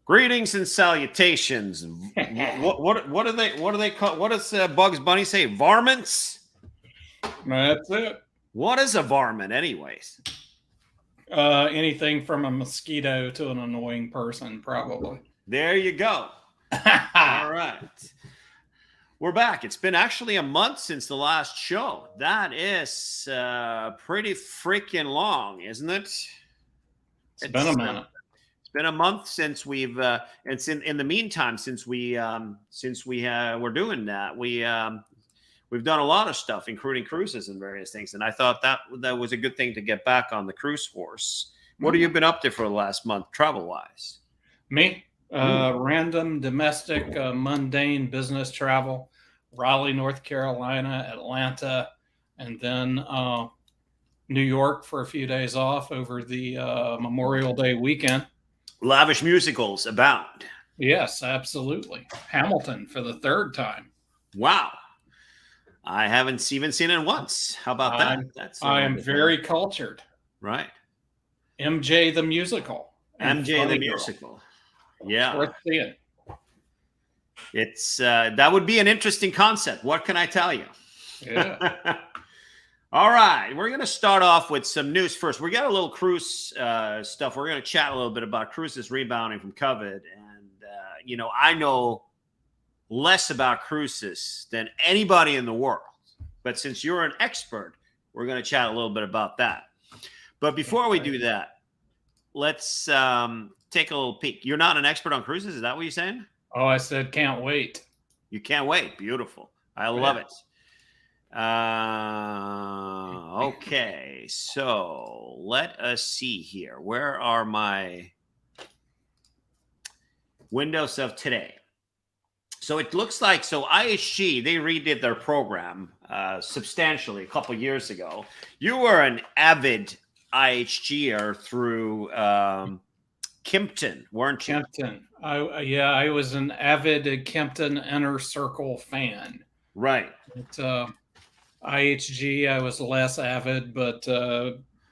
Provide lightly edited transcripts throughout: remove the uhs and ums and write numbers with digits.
Greetings and salutations. What do they call? What does Bugs Bunny say? Varmints. That's it. What is a varmint, anyways? Anything from a mosquito to an annoying person, probably. There you go. All right. We're back. It's been actually a month since the last show. That is pretty freaking long, isn't it? It's been a minute. It's been a month since we've. It's in the meantime since we were doing that. We've done a lot of stuff, including cruises and various things. And I thought that was a good thing to get back on the cruise horse. What have you been up to for the last month, travel wise? Me, random domestic, mundane business travel. Raleigh, North Carolina, Atlanta, and then New York for a few days off over the Memorial Day weekend. Lavish musicals abound. Yes, absolutely. Hamilton for the third time. Wow. I haven't even seen it once. How about that? I am very cultured. Right. MJ the musical. MJ the musical. Yeah. Worth seeing. It's that would be an interesting concept. What can I tell you? Yeah. All right. We're going to start off with some news first. We got a little cruise stuff. We're going to chat a little bit about cruises rebounding from COVID. And, I know less about cruises than anybody in the world. But since you're an expert, we're going to chat a little bit about that. But before we do that, let's take a little peek. You're not an expert on cruises? Is that what you're saying? Oh, I said can't wait. You can't wait. Beautiful. I love it. Okay. So let us see here. Where are my windows of today? So it looks like, IHG, they redid their program substantially a couple years ago. You were an avid IHGer through Kimpton, weren't you? Kimpton. I was an avid Kimpton Inner Circle fan. Right. But, IHG, I was less avid, but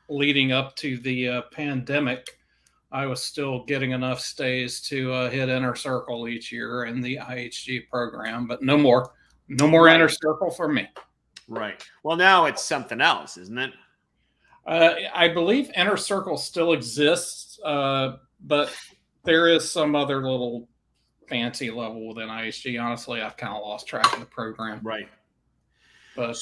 leading up to the pandemic, I was still getting enough stays to hit Inner Circle each year in the IHG program, but no more Inner Circle for me. Right. Well, now it's something else, isn't it? I believe Inner Circle still exists, but there is some other little fancy level within IHG. Honestly, I've kind of lost track of the program. Right. But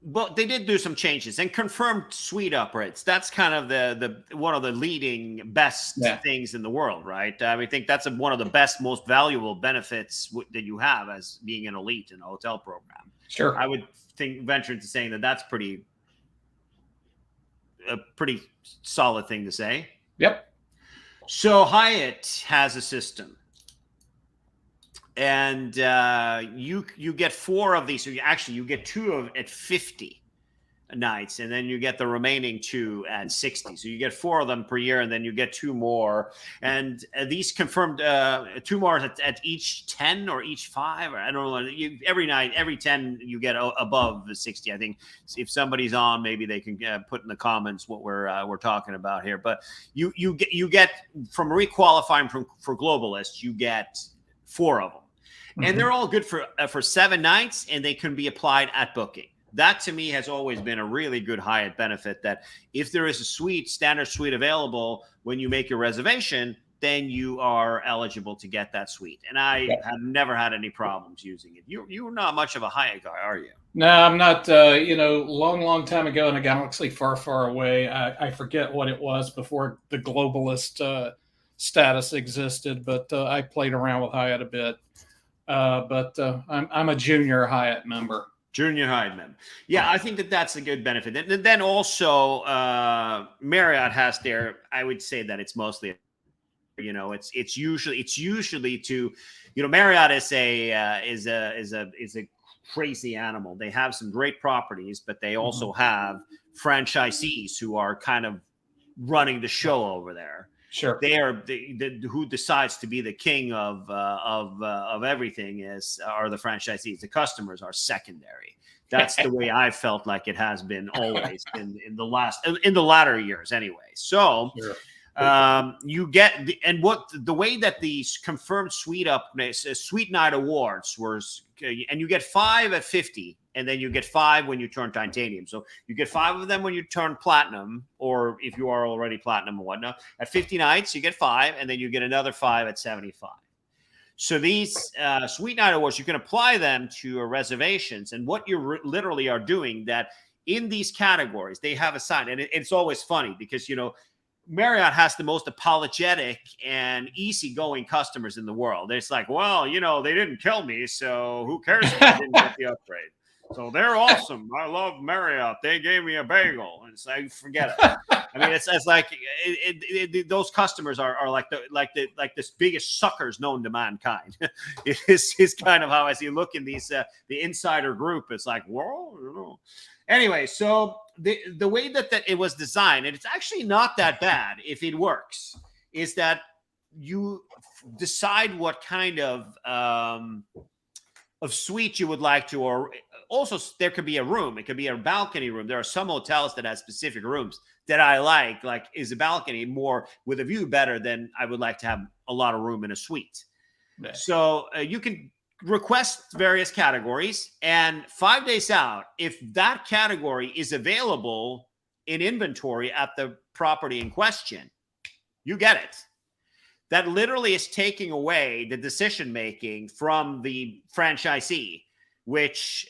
but they did do some changes and confirmed suite upgrades. That's kind of the one of the leading best things in the world, right? I think that's one of the best, most valuable benefits that you have as being an elite in a hotel program. Sure, I would venture into saying that's a pretty solid thing to say. Yep. So Hyatt has a system. And you get 4 of these. So you get 2 at 50 nights, and then you get the remaining 2 at 60. So you get 4 of them per year, and then you get 2 more. And these confirmed 2 more at each 10 or each 5. Or I don't know. Every night, every 10, you get above the 60. I think if somebody's on, maybe they can put in the comments what we're talking about here. But you get from requalifying for globalists, you get 4 of them. And they're all good for 7 nights, and they can be applied at booking. That, to me, has always been a really good Hyatt benefit, that if there is a standard suite available when you make your reservation, then you are eligible to get that suite. And I have never had any problems using it. You're not much of a Hyatt guy, are you? No, I'm not. Long time ago in a galaxy far, far away, I forget what it was before the globalist status existed, but I played around with Hyatt a bit. But I'm a junior Hyatt member. Junior Hyatt member. Yeah, I think that's a good benefit. And then also Marriott has I would say that it's mostly, it's usually to, Marriott is a crazy animal. They have some great properties, but they also have franchisees who are kind of running the show over there. Sure. They are who decides to be the king of everything are the franchisees. The customers are secondary. That's the way I felt like it has been always in the latter years anyway. So, You get the way that these confirmed suite night awards was, and you get 5 at 50, and then you get 5 when you turn titanium. So you get 5 of them when you turn platinum, or if you are already platinum and whatnot. At 50 nights, you get 5, and then you get another 5 at 75. So these suite night awards, you can apply them to your reservations, and what you literally are doing that in these categories, they have assigned, and it's always funny because, Marriott has the most apologetic and easygoing customers in the world. It's like, well, they didn't kill me, so who cares if I didn't get the upgrade? So they're awesome. I love Marriott. They gave me a bagel, and so forget it. I mean, it's like those customers are like the biggest suckers known to mankind. It's kind of how, as you look in these the insider group, it's like, well, Anyway, so the way that it was designed, and it's actually not that bad if it works, is that you decide what kind of suite you would like to, or also there could be a room. It could be a balcony room. There are some hotels that have specific rooms that I like is a balcony more with a view better than I would like to have a lot of room in a suite. Right. So you can request various categories, and 5 days out, if that category is available in inventory at the property in question, you get it. That literally is taking away the decision making from the franchisee, which is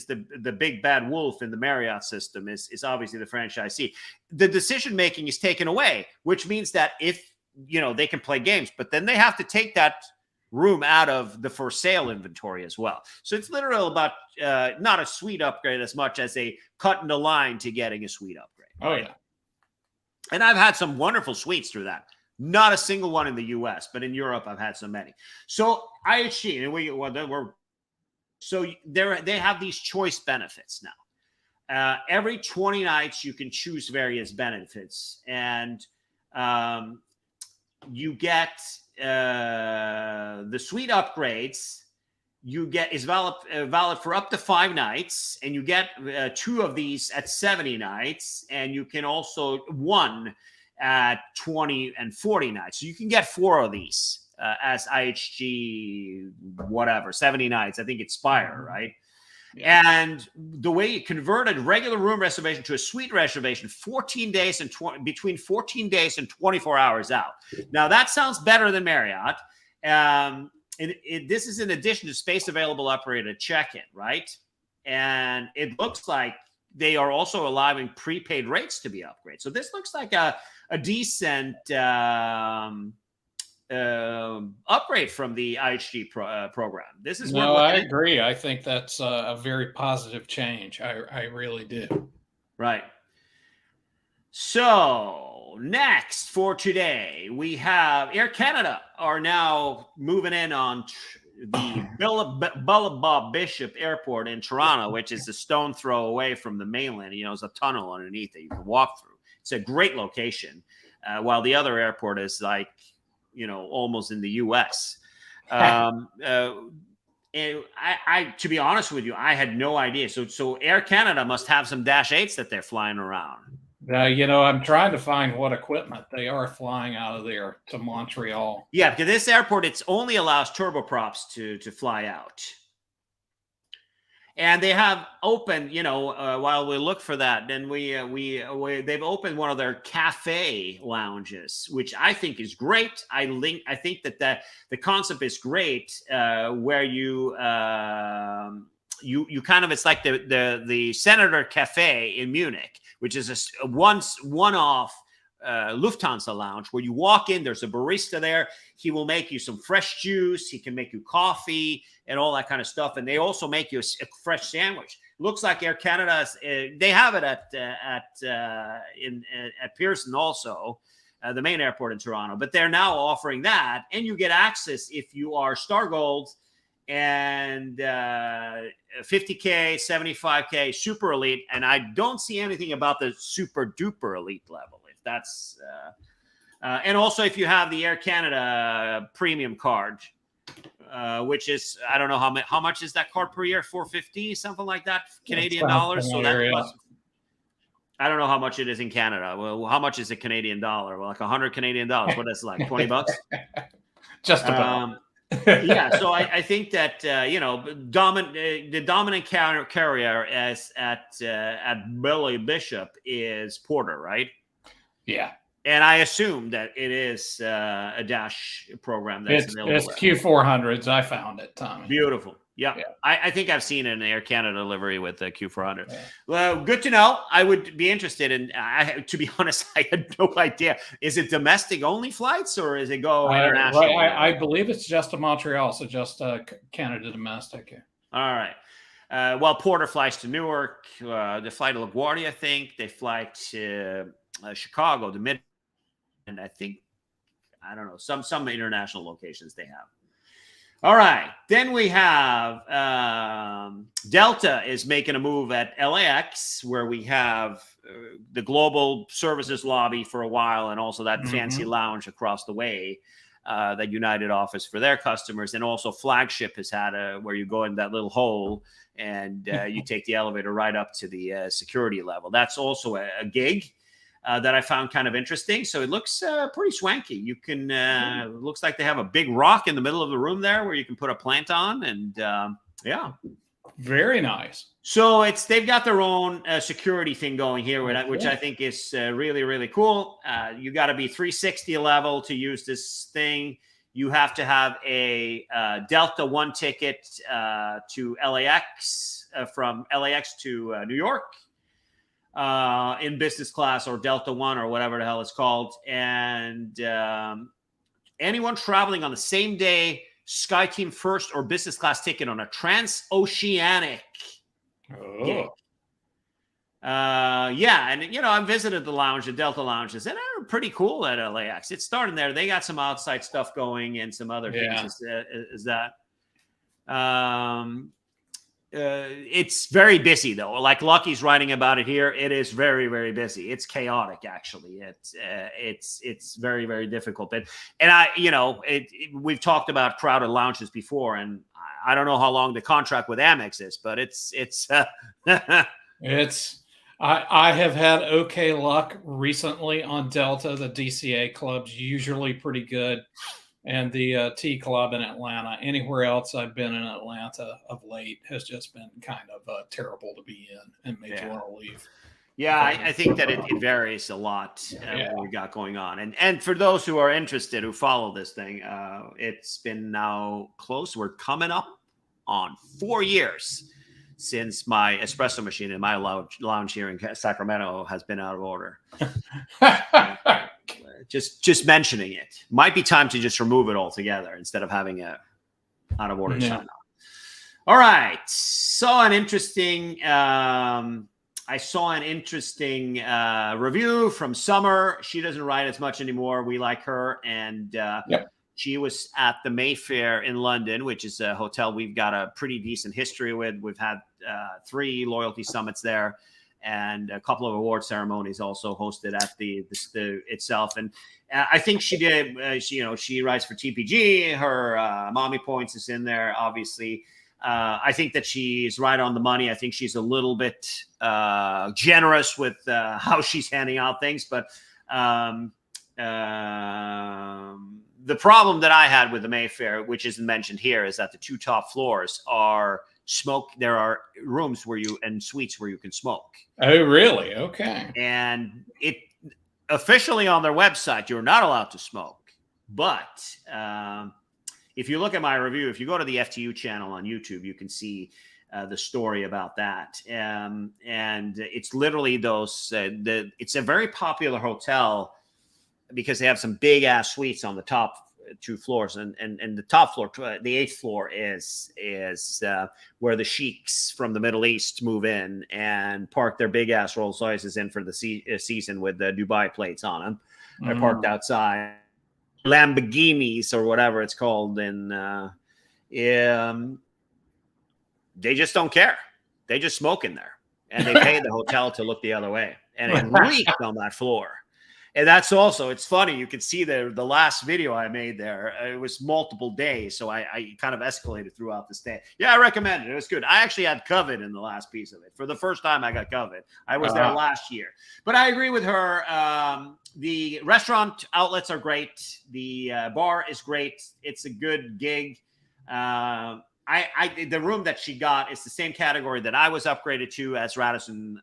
the big bad wolf in the Marriott system is obviously the franchisee. The decision making is taken away, which means that if they can play games, but then they have to take that room out of the for sale inventory as well. So it's literally about not a suite upgrade as much as a cutting the line to getting a suite upgrade. Oh yeah. And I've had some wonderful suites through that. Not a single one in the US, but in Europe I've had so many. So IHG, and they have these choice benefits now. Every 20 nights you can choose various benefits, and you get the suite upgrades is valid for up to 5 nights, and you get 2 of these at 70 nights, and you can also 1 at 20 and 40 nights. So you can get 4 of these as IHG 70 nights. I think it's Spire, right? Yeah. And the way you converted regular room reservation to a suite reservation, 14 days and between 14 days and 24 hours out. Now that sounds better than Marriott. This is in addition to space available upgrade at check-in, right? And it looks like they are also allowing prepaid rates to be upgraded. So this looks like a decent upgrade from the IHG program. This is I agree. I think that's a very positive change. I really do. Right. So next for today, we have Air Canada are now moving in on the Bob Bishop Airport in Toronto, which is a stone throw away from the mainland. There's a tunnel underneath that you can walk through. It's a great location, while the other airport is like, almost in the U.S. And I, to be honest with you, I had no idea. So Air Canada must have some Dash 8s that they're flying around. I'm trying to find what equipment they are flying out of there to Montreal. Yeah, because this airport, it only allows turboprops to fly out. And they have opened, while we look for that, then they've opened one of their cafe lounges, which I think is great. I think that the concept is great, where you kind of, it's like the Senator Cafe in Munich, which is a one-off Lufthansa lounge where you walk in, there's a barista there. He will make you some fresh juice. He can make you coffee and all that kind of stuff. And they also make you a fresh sandwich. Looks like Air Canada, they have it at Pearson also, the main airport in Toronto. But they're now offering that, and you get access if you are Star Gold and 50K, 75K, super elite. And I don't see anything about the super duper elite level. If that's and also if you have the Air Canada premium card, which is, I don't know how much is that card per year, $450, something like that, Canadian dollars. So that I don't know how much it is in Canada. Well, how much is a Canadian dollar? Well, like 100 Canadian dollars. What is it, like $20? Just about. Yeah, so I think that the dominant carrier as at Billy Bishop is Porter, right? Yeah. And I assume that it is a Dash program that's available. It's Q400s. I found it, Tommy. Beautiful. Yeah. I think I've seen an Air Canada livery with the Q400. Yeah. Well, good to know. I would be interested in. To be honest, I had no idea. Is it domestic only flights or is it go international? I believe it's just to Montreal, so just Canada domestic. Yeah. All right. Well, Porter flies to Newark. They fly to LaGuardia, I think. They fly to Chicago, to Mid, and I think don't know some international locations they have. All right. Then we have Delta is making a move at LAX, where we have the global services lobby for a while, and also that fancy lounge across the way that United offers for their customers. And also Flagship has had where you go in that little hole and you take the elevator right up to the security level. That's also a gig that I found kind of interesting. So it looks pretty swanky. You can, looks like they have a big rock in the middle of the room there where you can put a plant on. And yeah. Very nice. So they've got their own security thing going here, which I think is really, really cool. You got to be 360 level to use this thing. You have to have a Delta One ticket to LAX, from LAX to New York. In business class or Delta One or whatever the hell it's called. And anyone traveling on the same day SkyTeam first or business class ticket on a transoceanic gig. Yeah, and I've visited the Delta lounges, and they're pretty cool at LAX. It's starting there. They got some outside stuff going and some other things. Is that it's very busy though. Like Lucky's writing about it here. It is very, very busy. It's chaotic, actually. It's very, very difficult. We've talked about crowded lounges before, and I don't know how long the contract with Amex is, but it's I have had okay luck recently on Delta. The DCA club's usually pretty good. And the T Club in Atlanta. Anywhere else I've been in Atlanta of late has just been kind of terrible to be in and made you want to leave. Yeah, I think that it varies a lot what we got going on. And for those who are interested, who follow this thing, it's been now close. We're coming up on 4 years since my espresso machine in my lounge here in Sacramento has been out of order. Just mentioning it. Might be time to just remove it altogether instead of having a out of order sign on. All right. I saw an interesting review from Summer. She doesn't write as much anymore. We like her. And she was at the Mayfair in London, which is a hotel we've got a pretty decent history with. We've had 3 loyalty summits there, and a couple of award ceremonies also hosted at the itself. And I think she did. She writes for TPG. Her Mommy Points is in there, obviously. I think that she's right on the money. I think she's a little bit generous with how she's handing out things. But the problem that I had with the Mayfair, which isn't mentioned here, is that the 2 top floors are smoke. There are rooms and suites where you can smoke. Oh, really? Okay. And it officially on their website, you're not allowed to smoke. But if you look at my review, if you go to the FTU channel on YouTube, you can see the story about that. And it's literally those. It's a very popular hotel because they have some big ass suites on the top 2 floors, and the top floor, the 8th floor is where the sheiks from the Middle East move in and park their big ass Rolls Royces in for the season with the Dubai plates on them. They're parked outside, Lamborghinis or whatever it's called, and they just don't care. They just smoke in there, and they pay the hotel to look the other way, and it reeked on that floor. And that's also, it's funny. You can see the last video I made there. It was multiple days. So I kind of escalated throughout the stay. Yeah, I recommend it. It was good. I actually had COVID in the last piece of it. For the first time I got COVID. I was there last year. But I agree with her. The restaurant outlets are great. The bar is great. It's a good gig. The room that she got is the same category that I was upgraded to as Radisson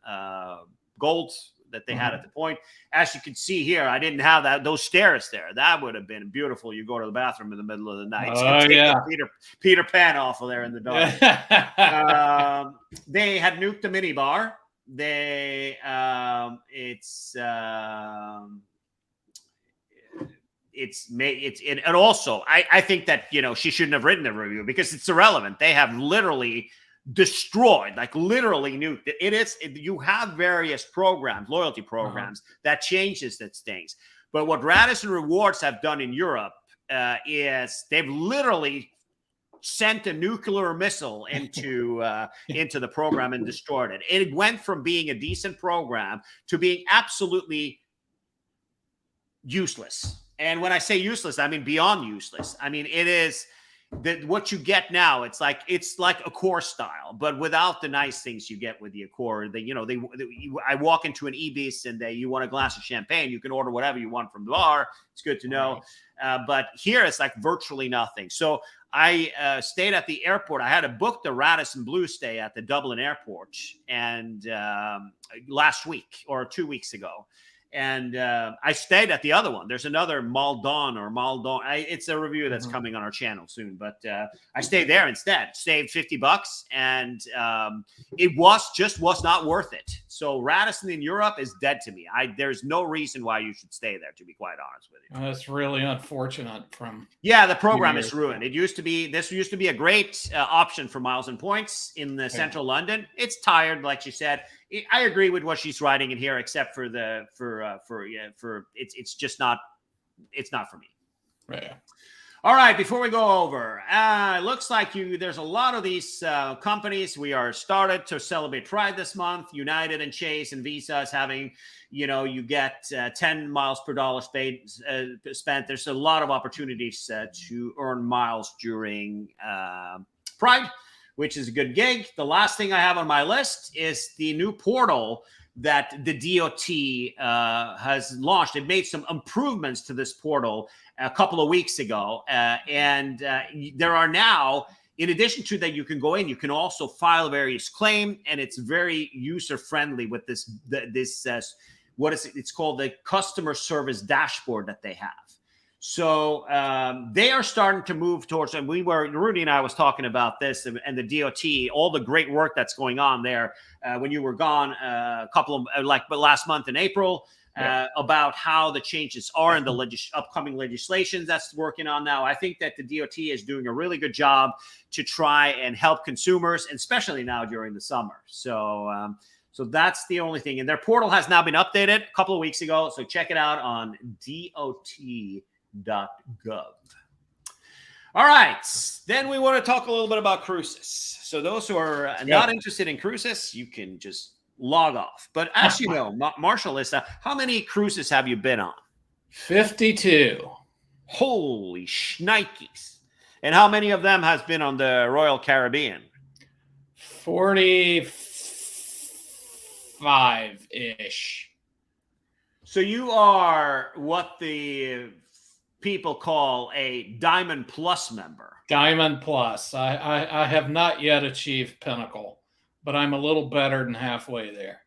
Gold that they had at the Point. As you can see here, I didn't have those stairs there. That would have been beautiful. You go to the bathroom in the middle of the night. Peter Pan off of there in the dark. They had nuked the mini bar. They and also I think that, you know, she shouldn't have written the review because it's irrelevant. They have literally destroyed, like literally nuked it. You have various programs, loyalty programs that changes that things. But what Radisson Rewards have done in Europe is they've literally sent a nuclear missile into the program and destroyed it. It went from being a decent program to being absolutely useless. And when I say useless, I mean beyond useless. I mean, it is that what you get now, it's like Accor style, but without the nice things you get with the Accor. I walk into an Ibis and you want a glass of champagne, you can order whatever you want from the bar. It's good to know. But here it's like virtually nothing. So I stayed at the airport. I had to book the Radisson Blue stay at the Dublin airport and last week or 2 weeks ago. And I stayed at the other one. There's another Maldon. It's a review that's coming on our channel soon. But I stayed there instead. Saved $50, and it was not worth it. So Radisson in Europe is dead to me. There's no reason why you should stay there, to be quite honest with you. That's really unfortunate. The program is ruined. This used to be a great option for miles and points in the central London. It's tired, like she said. I agree with what she's writing in here, except for it's just not, it's not for me. Right. All right. Before we go over, it looks like there's a lot of these companies. We are started to celebrate Pride this month. United and Chase and Visa is having, you get 10 miles per dollar spent. There's a lot of opportunities to earn miles during Pride, which is a good gig. The last thing I have on my list is the new portal that the DOT has launched. It made some improvements to this portal a couple of weeks ago. And there are now, in addition to that, you can go in, you can also file various claims, and it's very user-friendly with this what is it? It's called the customer service dashboard that they have. So they are starting to move towards, and Rudy and I was talking about this and the DOT, all the great work that's going on there when you were gone but last month in April, about how the changes are in the upcoming legislation that's working on now. I think that the DOT is doing a really good job to try and help consumers, and especially now during the summer. So that's the only thing. And their portal has now been updated a couple of weeks ago. So check it out on DOT.gov. All right, then we want to talk a little bit about cruises. So those who are not interested in cruises, you can just log off. But as you know, Marshall, how many cruises have you been on? 52. Holy shnikes. And how many of them has been on the Royal Caribbean? 45-ish. So you are what the people call a Diamond Plus member. Diamond Plus. I have not yet achieved Pinnacle, but I'm a little better than halfway there.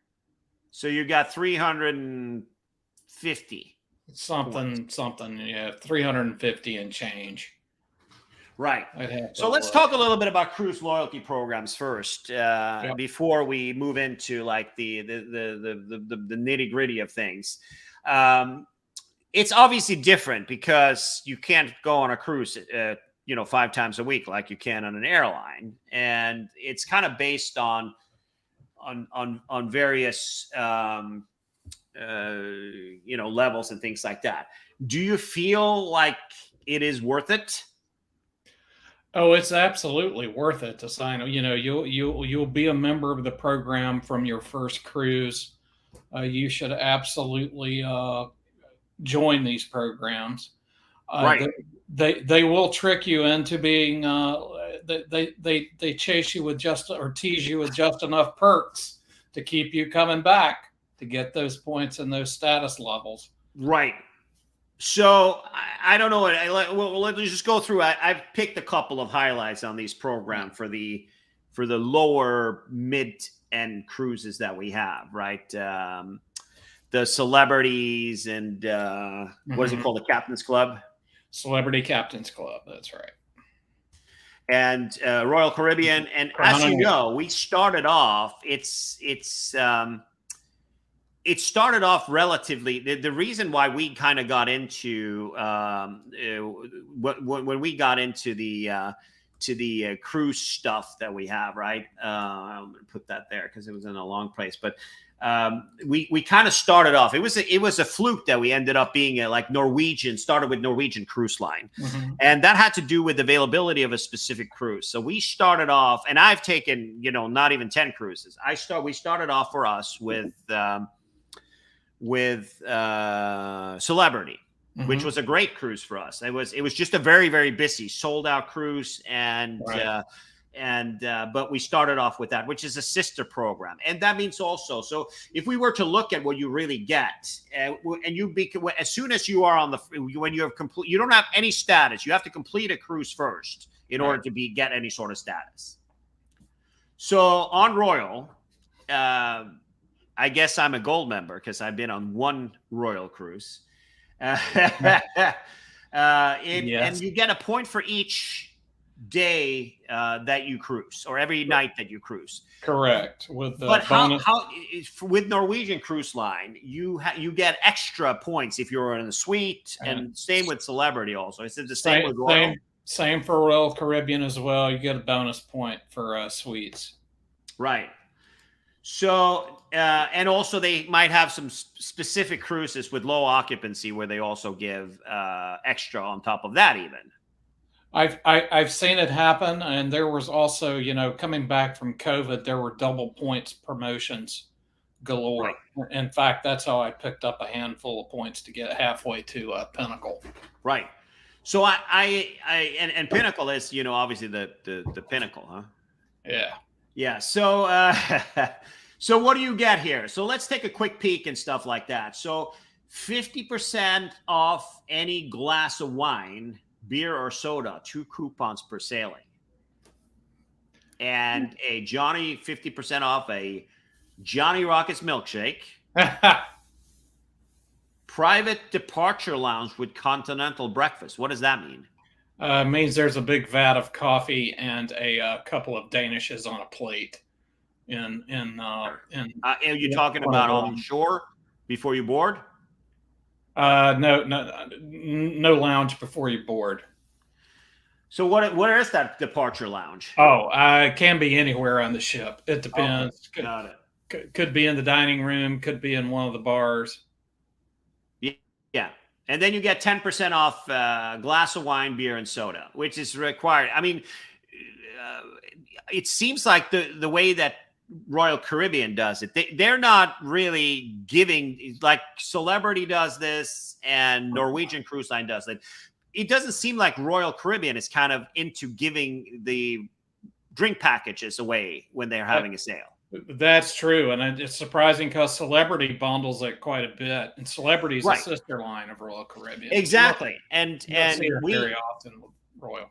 So you got 350. Something, 350 and change. Right. So let's talk a little bit about cruise loyalty programs first, before we move into like the nitty-gritty of things. It's obviously different because you can't go on a cruise, 5 times a week like you can on an airline, and it's kind of based on various levels and things like that. Do you feel like it is worth it? Oh, it's absolutely worth it to sign. You'll be a member of the program from your first cruise. You should absolutely join these programs. Right. They will trick you into being they chase you with just or tease you with just enough perks to keep you coming back to get those points and those status levels. Right. So I don't know. Well, let's just go through. I've picked a couple of highlights on these programs for the lower mid end cruises that we have. Right. The celebrities and what is it called? The Captain's Club. Celebrity Captain's Club. That's right. And Royal Caribbean. And as you know, we started off. It started off relatively. The reason why we kind of got into when we got into the cruise stuff that we have, right? I'm gonna put that there because it was in a long place, but. We kind of started off. It was a fluke that we ended up being like Norwegian. Started with Norwegian Cruise Line, and that had to do with availability of a specific cruise. So we started off, and I've taken not even 10 cruises. We started off for us with Celebrity, which was a great cruise for us. It was just a very, very busy, sold out cruise, and. Right. But we started off with that, which is a sister program. And that means also, so if we were to look at what you really get, and as soon as you are when you have complete, you don't have any status, you have to complete a cruise first in order to get any sort of status. So on Royal, I guess I'm a gold member because I've been on one Royal cruise. Yes. And you get a point for each day that you cruise, or every night that you cruise. Correct. But how with Norwegian Cruise Line, you get extra points if you're in a suite, and same with Celebrity also. Is it the same with Royal? Same for Royal Caribbean as well. You get a bonus point for suites. Right. So and also they might have some specific cruises with low occupancy where they also give extra on top of that even. I've seen it happen, and there was also, coming back from COVID, there were double points promotions galore. Right. In fact, that's how I picked up a handful of points to get halfway to Pinnacle. Right. So and Pinnacle is, obviously the Pinnacle, huh? Yeah. Yeah. So so what do you get here? So let's take a quick peek and stuff like that. So 50% off any glass of wine, beer or soda, 2 coupons per sailing, and a 50% off a Johnny Rockets milkshake, private departure lounge with continental breakfast. What does that mean? Means there's a big vat of coffee and a couple of Danishes on a plate. Are you talking about on shore before you board? No lounge before you board. So where is that departure lounge? Oh, it can be anywhere on the ship. It depends. Okay. Got it. Could be in the dining room. Could be in one of the bars. Yeah. And then you get 10% off glass of wine, beer, and soda, which is required. I mean, it seems like the way that Royal Caribbean does it, they're not really giving, like Celebrity does this and Norwegian Cruise Line does it. It doesn't seem like Royal Caribbean is kind of into giving the drink packages away when they're having a sale. That's true. And it's surprising because Celebrity bundles it quite a bit. And Celebrity is a sister line of Royal Caribbean. Exactly. And we very often with Royal.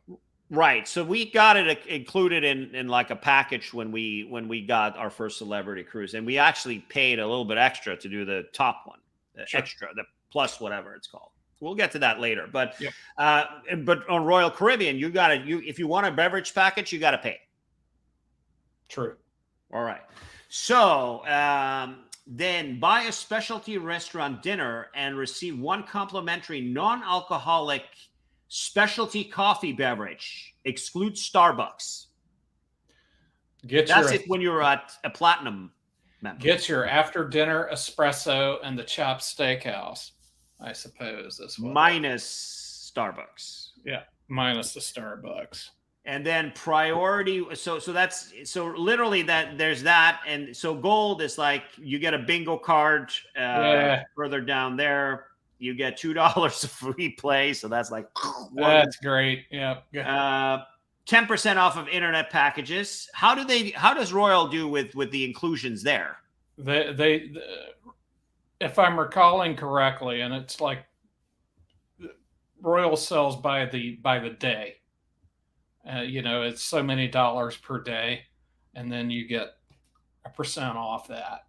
Right. So we got it included in like a package when we got our first Celebrity cruise. And we actually paid a little bit extra to do the top one, the extra, the plus whatever it's called. We'll get to that later. But but on Royal Caribbean, if you want a beverage package, you got to pay. True. All right. So then buy a specialty restaurant dinner and receive 1 complimentary non-alcoholic specialty coffee beverage. Exclude Starbucks. That's it when you're at a platinum member. Get your after dinner espresso and the chopped steakhouse, I suppose. Minus Starbucks. Yeah, minus the Starbucks. And then priority. So literally that there's that. And so gold is like you get a bingo card further down there. You get $2 of free play, so that's like That's great. Yeah. 10% off of internet packages. How does Royal do with the inclusions there? They if I'm recalling correctly, and it's like Royal sells by the day. It's so many dollars per day, and then you get a percent off that.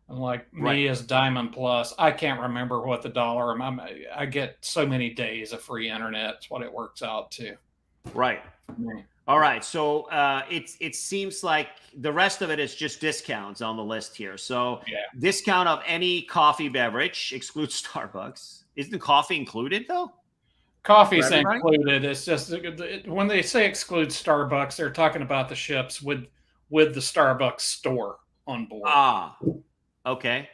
And like me as Diamond Plus, I can't remember what the dollar amount. I get so many days of free internet. It's what it works out to. Right. All right. So it seems like the rest of it is just discounts on the list here. So discount of any coffee beverage excludes Starbucks. Isn't coffee included though? Coffee's included. It's just when they say exclude Starbucks, they're talking about the ships with the Starbucks store on board. Ah, okay.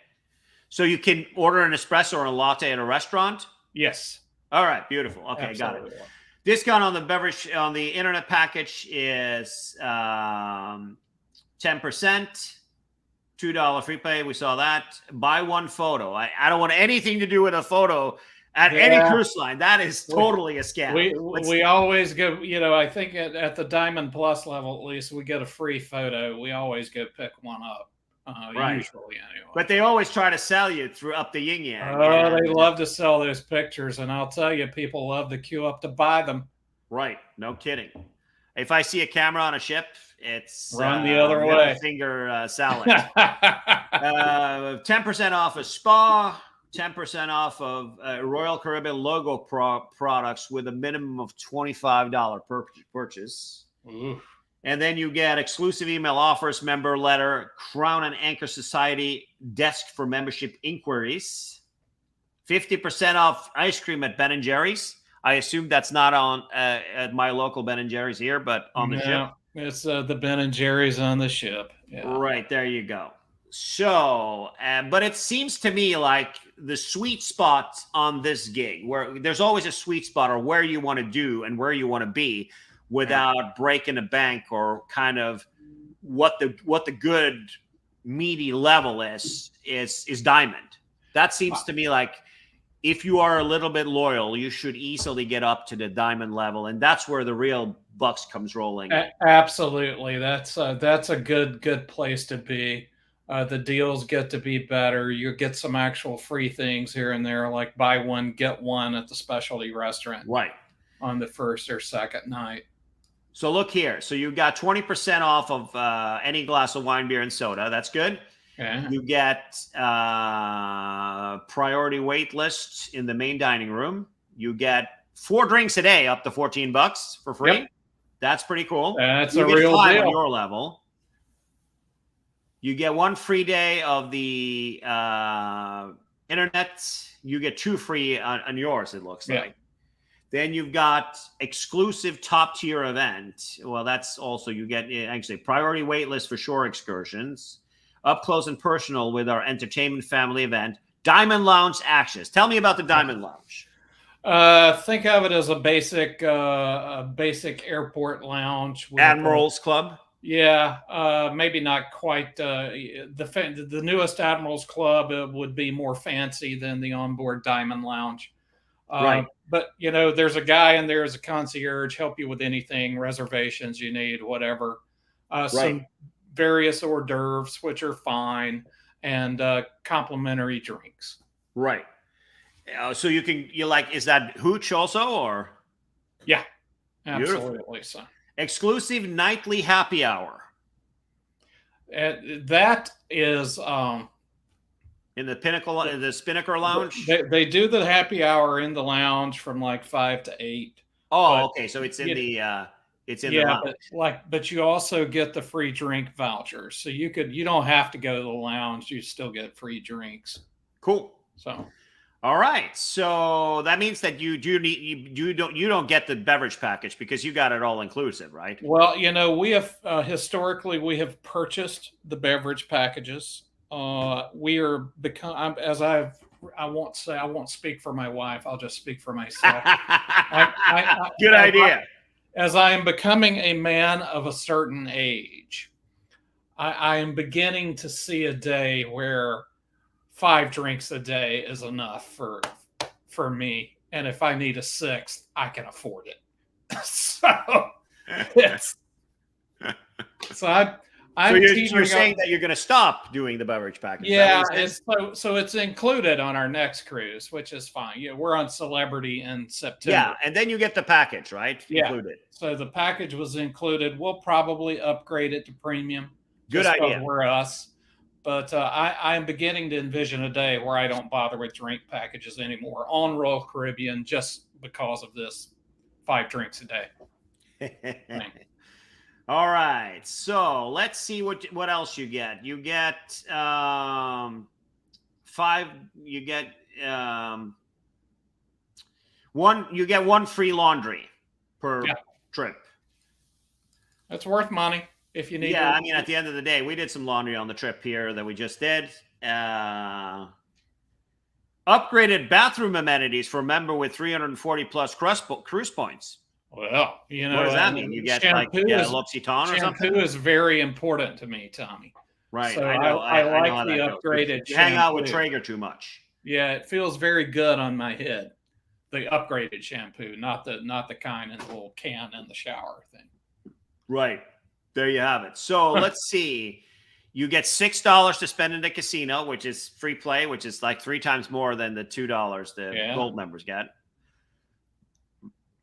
So you can order an espresso or a latte at a restaurant? Yes. All right, beautiful. Okay, Absolutely. got it. Discount on the beverage on the internet package is 10%, $2 free play. We saw that. Buy one photo. I don't want anything to do with a photo at any cruise line. That is totally a scam. We always go, I think at the Diamond Plus level, at least, we get a free photo. We always go pick one up. Usually anyway. But they always try to sell you through up the yin yang. Oh, they love to sell those pictures, and I'll tell you, people love to queue up to buy them. Right, no kidding. If I see a camera on a ship, it's run the other way. Finger salad. 10% off a spa, 10% off of Royal Caribbean logo products with a minimum of $25 per purchase. Ooh. And then you get exclusive email offers, member letter, Crown and Anchor Society desk for membership inquiries, 50% off ice cream at Ben & Jerry's. I assume that's not on at my local Ben & Jerry's here, but on the ship. It's the Ben & Jerry's on the ship. Yeah. Right, there you go. So, but it seems to me like the sweet spot on this gig, where there's always a sweet spot or where you want to do and where you want to be without breaking the bank, or kind of what the good meaty level is Diamond. That seems to me like if you are a little bit loyal, you should easily get up to the Diamond level, and that's where the real bucks comes rolling. Absolutely, that's a good place to be. The deals get to be better. You get some actual free things here and there, like buy one get one at the specialty restaurant, right, on the first or second night. So look here. So you got 20% off of any glass of wine, beer, and soda. That's good. Yeah. You get priority wait lists in the main dining room. You get 4 drinks a day up to $14 for free. Yep. That's pretty cool. That's a real deal on your level. You get 1 free day of the internet. You get 2 free on yours, it looks like. Then you've got exclusive top tier event. Well, that's also, you get actually priority wait list for shore excursions, up close and personal with our entertainment family event, Diamond Lounge access. Tell me about the Diamond Lounge. Think of it as a basic airport lounge. Admirals Club. Yeah, maybe not quite. The newest Admirals Club would be more fancy than the onboard Diamond Lounge. Right. But, there's a guy in there as a concierge, help you with anything, reservations you need, whatever. Some various hors d'oeuvres, which are fine, and complimentary drinks. Right. So is that hooch also, or? Yeah, absolutely. So. Exclusive nightly happy hour. That is... in the Pinnacle, the Spinnaker Lounge? They do the happy hour in the lounge from like 5 to 8. Oh, okay. So it's in the lounge. But you also get the free drink vouchers. So you don't have to go to the lounge. You still get free drinks. Cool. So, all right. So that means that you don't get the beverage package because you got it all inclusive, right? Well, we have historically we have purchased the beverage packages. We are I won't speak for my wife. I'll just speak for myself. Good idea. As I am becoming a man of a certain age, I am beginning to see a day where 5 drinks a day is enough for for me. And if I need a sixth, I can afford it. So it's so I'm you're teetering saying up. that you're going to stop doing the beverage package? Yeah, it's so it's included on our next cruise, which is fine. Yeah, we're on Celebrity in September. Yeah, and then you get the package, right? Yeah. Included. So the package was included. We'll probably upgrade it to premium. Good just idea. We're us. But I'm beginning to envision a day where I don't bother with drink packages anymore on Royal Caribbean just because of this 5 drinks a day thing. All right, so let's see what else you get. You get 5. You get one. You get 1 free laundry per trip. That's worth money if you need. Yeah, I mean, at the end of the day, we did some laundry on the trip here that we just did. Upgraded bathroom amenities for a member with 340 plus cruise points. Well, you know, what does that mean? You get like L'Occitane or something? Shampoo is very important to me, Tommy. Right. So I know. I like know the upgraded. You hang out with Traeger too much. Yeah, it feels very good on my head. The upgraded shampoo, not the kind in the little can in the shower thing. Right. There you have it. So let's see. You get $6 to spend in the casino, which is free play, which is like 3 times more than the $2 the gold members get.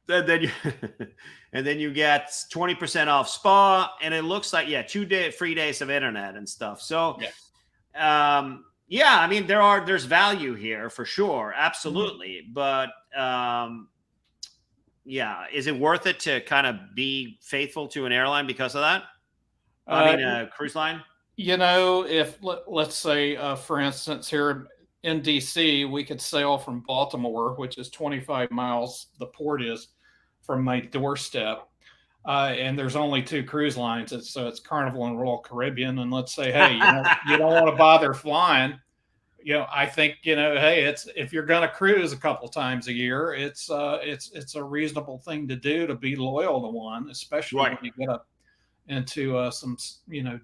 And then you get 20% off spa, and it looks like 2 free days of internet and stuff. So I mean there's value here for sure, absolutely. But is it worth it to kind of be faithful to an airline because of that? I mean a cruise line? You know, if let's say for instance here in DC, we could sail from Baltimore, which is 25 miles, the port is, from my doorstep. And there's only 2 cruise lines. So it's Carnival and Royal Caribbean. And let's say, hey, you don't want to bother flying. I think, hey, it's, if you're going to cruise a couple times a year, it's a reasonable thing to do, to be loyal to one, especially when you get up into some,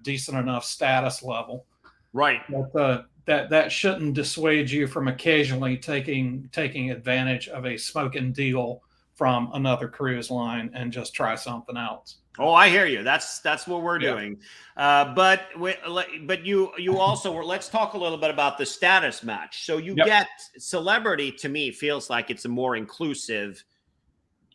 decent enough status level. Right. But that shouldn't dissuade you from occasionally taking advantage of a smoking deal from another cruise line and just try something else. Oh, I hear you. That's what we're doing. But you also let's talk a little bit about the status match. So you get Celebrity. To me, feels like it's a more inclusive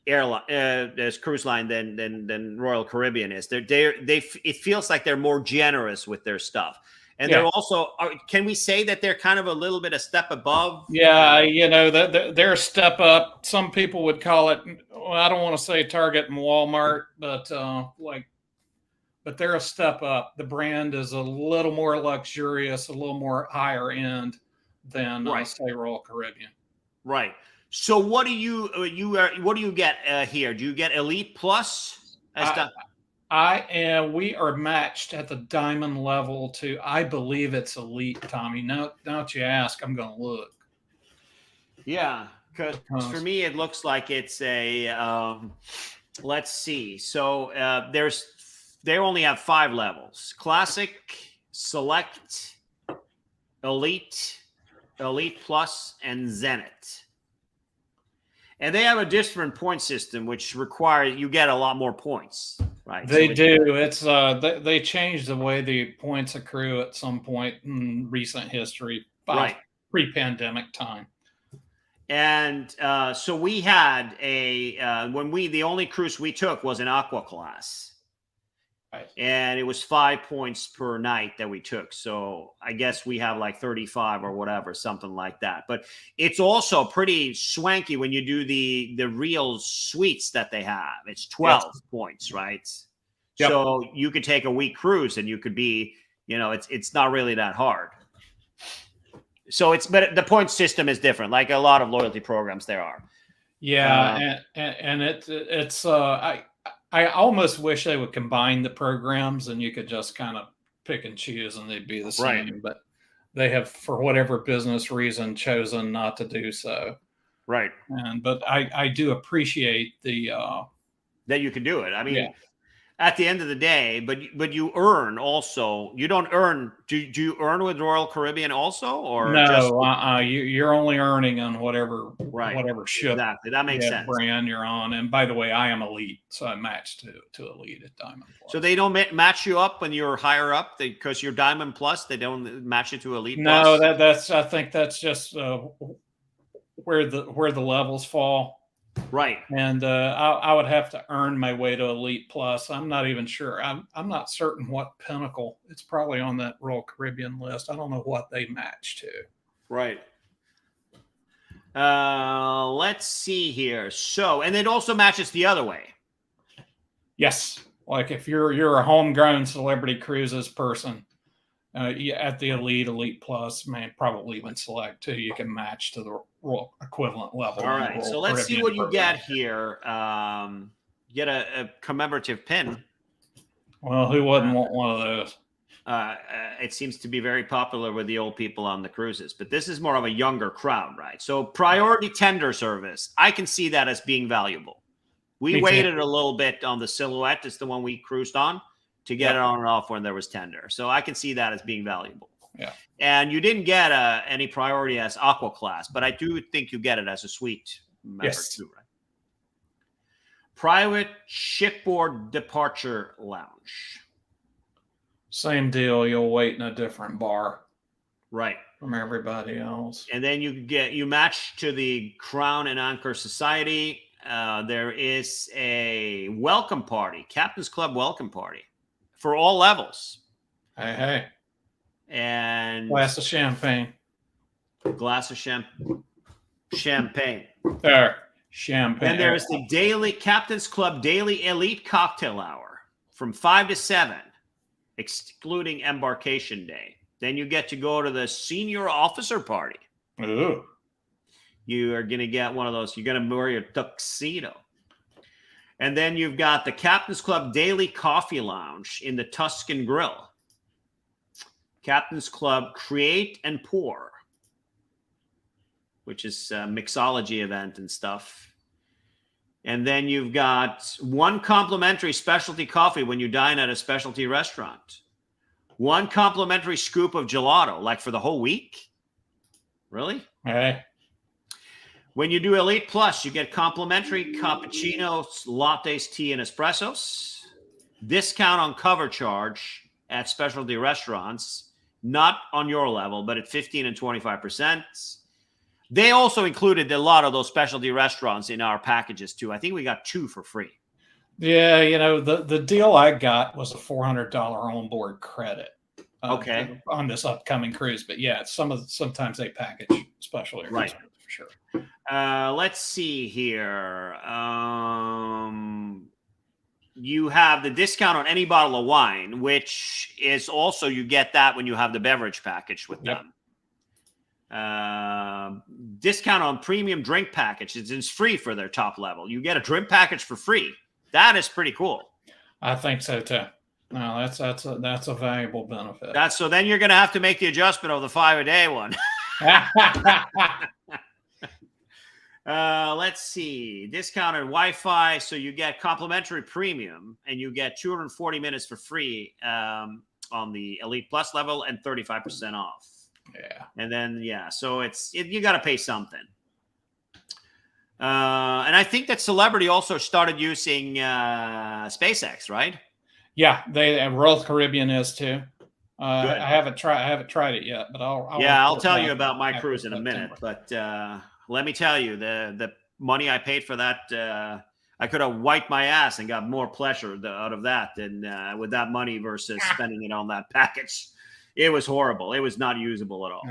airline, this cruise line than Royal Caribbean is. It feels like they're more generous with their stuff. And they're also, can we say that they're kind of a little bit a step above? Yeah, they're a step up. Some people would call it, well, I don't want to say Target and Walmart, but but they're a step up. The brand is a little more luxurious, a little more higher end than say Royal Caribbean. Right. So what do you get here? Do you get Elite Plus? We are matched at the diamond level to, I believe it's Elite, Tommy. Now that you ask, I'm going to look. Yeah, because for me, it looks like it's a, let's see. So they only have 5 levels: Classic, Select, Elite, Elite Plus, and Zenith. And they have a different point system, which requires you get a lot more points. Right. They do. It's they changed the way the points accrue at some point in recent history, pre-pandemic time. And so we had the only cruise we took was an Aqua class. Right. And it was 5 points per night that we took. So I guess we have like 35 or whatever, something like that. But it's also pretty swanky when you do the real suites that they have. It's 12 points, right? Yep. So you could take a week cruise and you could be, it's not really that hard. So but the point system is different, like a lot of loyalty programs there are. Yeah, and it's I almost wish they would combine the programs and you could just kind of pick and choose and they'd be the same. Right. But they have, for whatever business reason, chosen not to do so. Right. But I do appreciate the that you can do it. I mean, at the end of the day, but you earn also. You don't earn. Do you earn with Royal Caribbean also, or just No, you're only earning on whatever right? ship, Exactly. That makes sense. brand you're on. And by the way, I am elite, so I match to elite at Diamond Plus. So they don't match you up when you're higher up because you're Diamond Plus. They don't match you to Elite No, Plus. I think that's just where the levels fall. Right. And I would have to earn my way to Elite Plus. I'm not even sure. I'm not certain what pinnacle. It's probably on that Royal Caribbean list. I don't know what they match to. Right. Let's see here. So, and it also matches the other way. Yes, like if you're a homegrown Celebrity Cruises person, at the Elite Plus, man, probably even Select too, you can match to the Royal equivalent level. All right, so let's see what you get here. Get a commemorative pin. Well, who wouldn't want one of those? It seems to be very popular with the old people on the cruises, but this is more of a younger crowd, right? So priority tender service, I can see that as being valuable. We waited a little bit on the Silhouette. It's the one we cruised on to get it on and off when there was tender. So I can see that as being valuable. Yeah. And you didn't get any priority as Aqua Class, but I do think you get it as a suite member too, right? Private shipboard departure lounge. Same deal. You'll wait in a different bar. Right. From everybody else. And then you match to the Crown and Anchor Society. There is a welcome party, Captain's Club welcome party for all levels. Hey. And glass of champagne. Champagne. There. Champagne. And there's the daily Captain's Club daily elite cocktail hour from 5 to 7, excluding embarkation day. Then you get to go to the senior officer party. Ooh. You are going to get one of those. You're going to wear your tuxedo. And then you've got the Captain's Club Daily Coffee Lounge in the Tuscan Grill. Captain's Club Create and Pour, which is a mixology event and stuff. And then you've got one complimentary specialty coffee when you dine at a specialty restaurant. One complimentary scoop of gelato, like for the whole week. Really? Hey. When you do Elite Plus, you get complimentary cappuccinos, lattes, tea, and espressos. Discount on cover charge at specialty restaurants, not on your level, but at 15 and 25%. They also included a lot of those specialty restaurants in our packages too. I think we got 2 for free. Yeah, the deal I got was a $400 onboard credit. Okay. On this upcoming cruise, but yeah, sometimes they package specialty restaurants for sure. Let's see here. You have the discount on any bottle of wine, which is also, you get that when you have the beverage package with them. Discount on premium drink packages. It's free for their top level. You get a drink package for free. That is pretty cool. I think so too. No, that's a valuable benefit. So then you're going to have to make the adjustment of the 5-a-day one. Let's see. Discounted Wi-Fi. So you get complimentary premium and you get 240 minutes for free on the Elite Plus level and 35% off. Yeah. And then, so you got to pay something. And I think that Celebrity also started using SpaceX, right? Yeah, Royal Caribbean is too. I haven't tried it yet, but I'll tell you about my cruise in a minute. But let me tell you, the money I paid for that, I could have wiped my ass and got more pleasure out of that than with that money versus spending it on that package. It was horrible. It was not usable at all.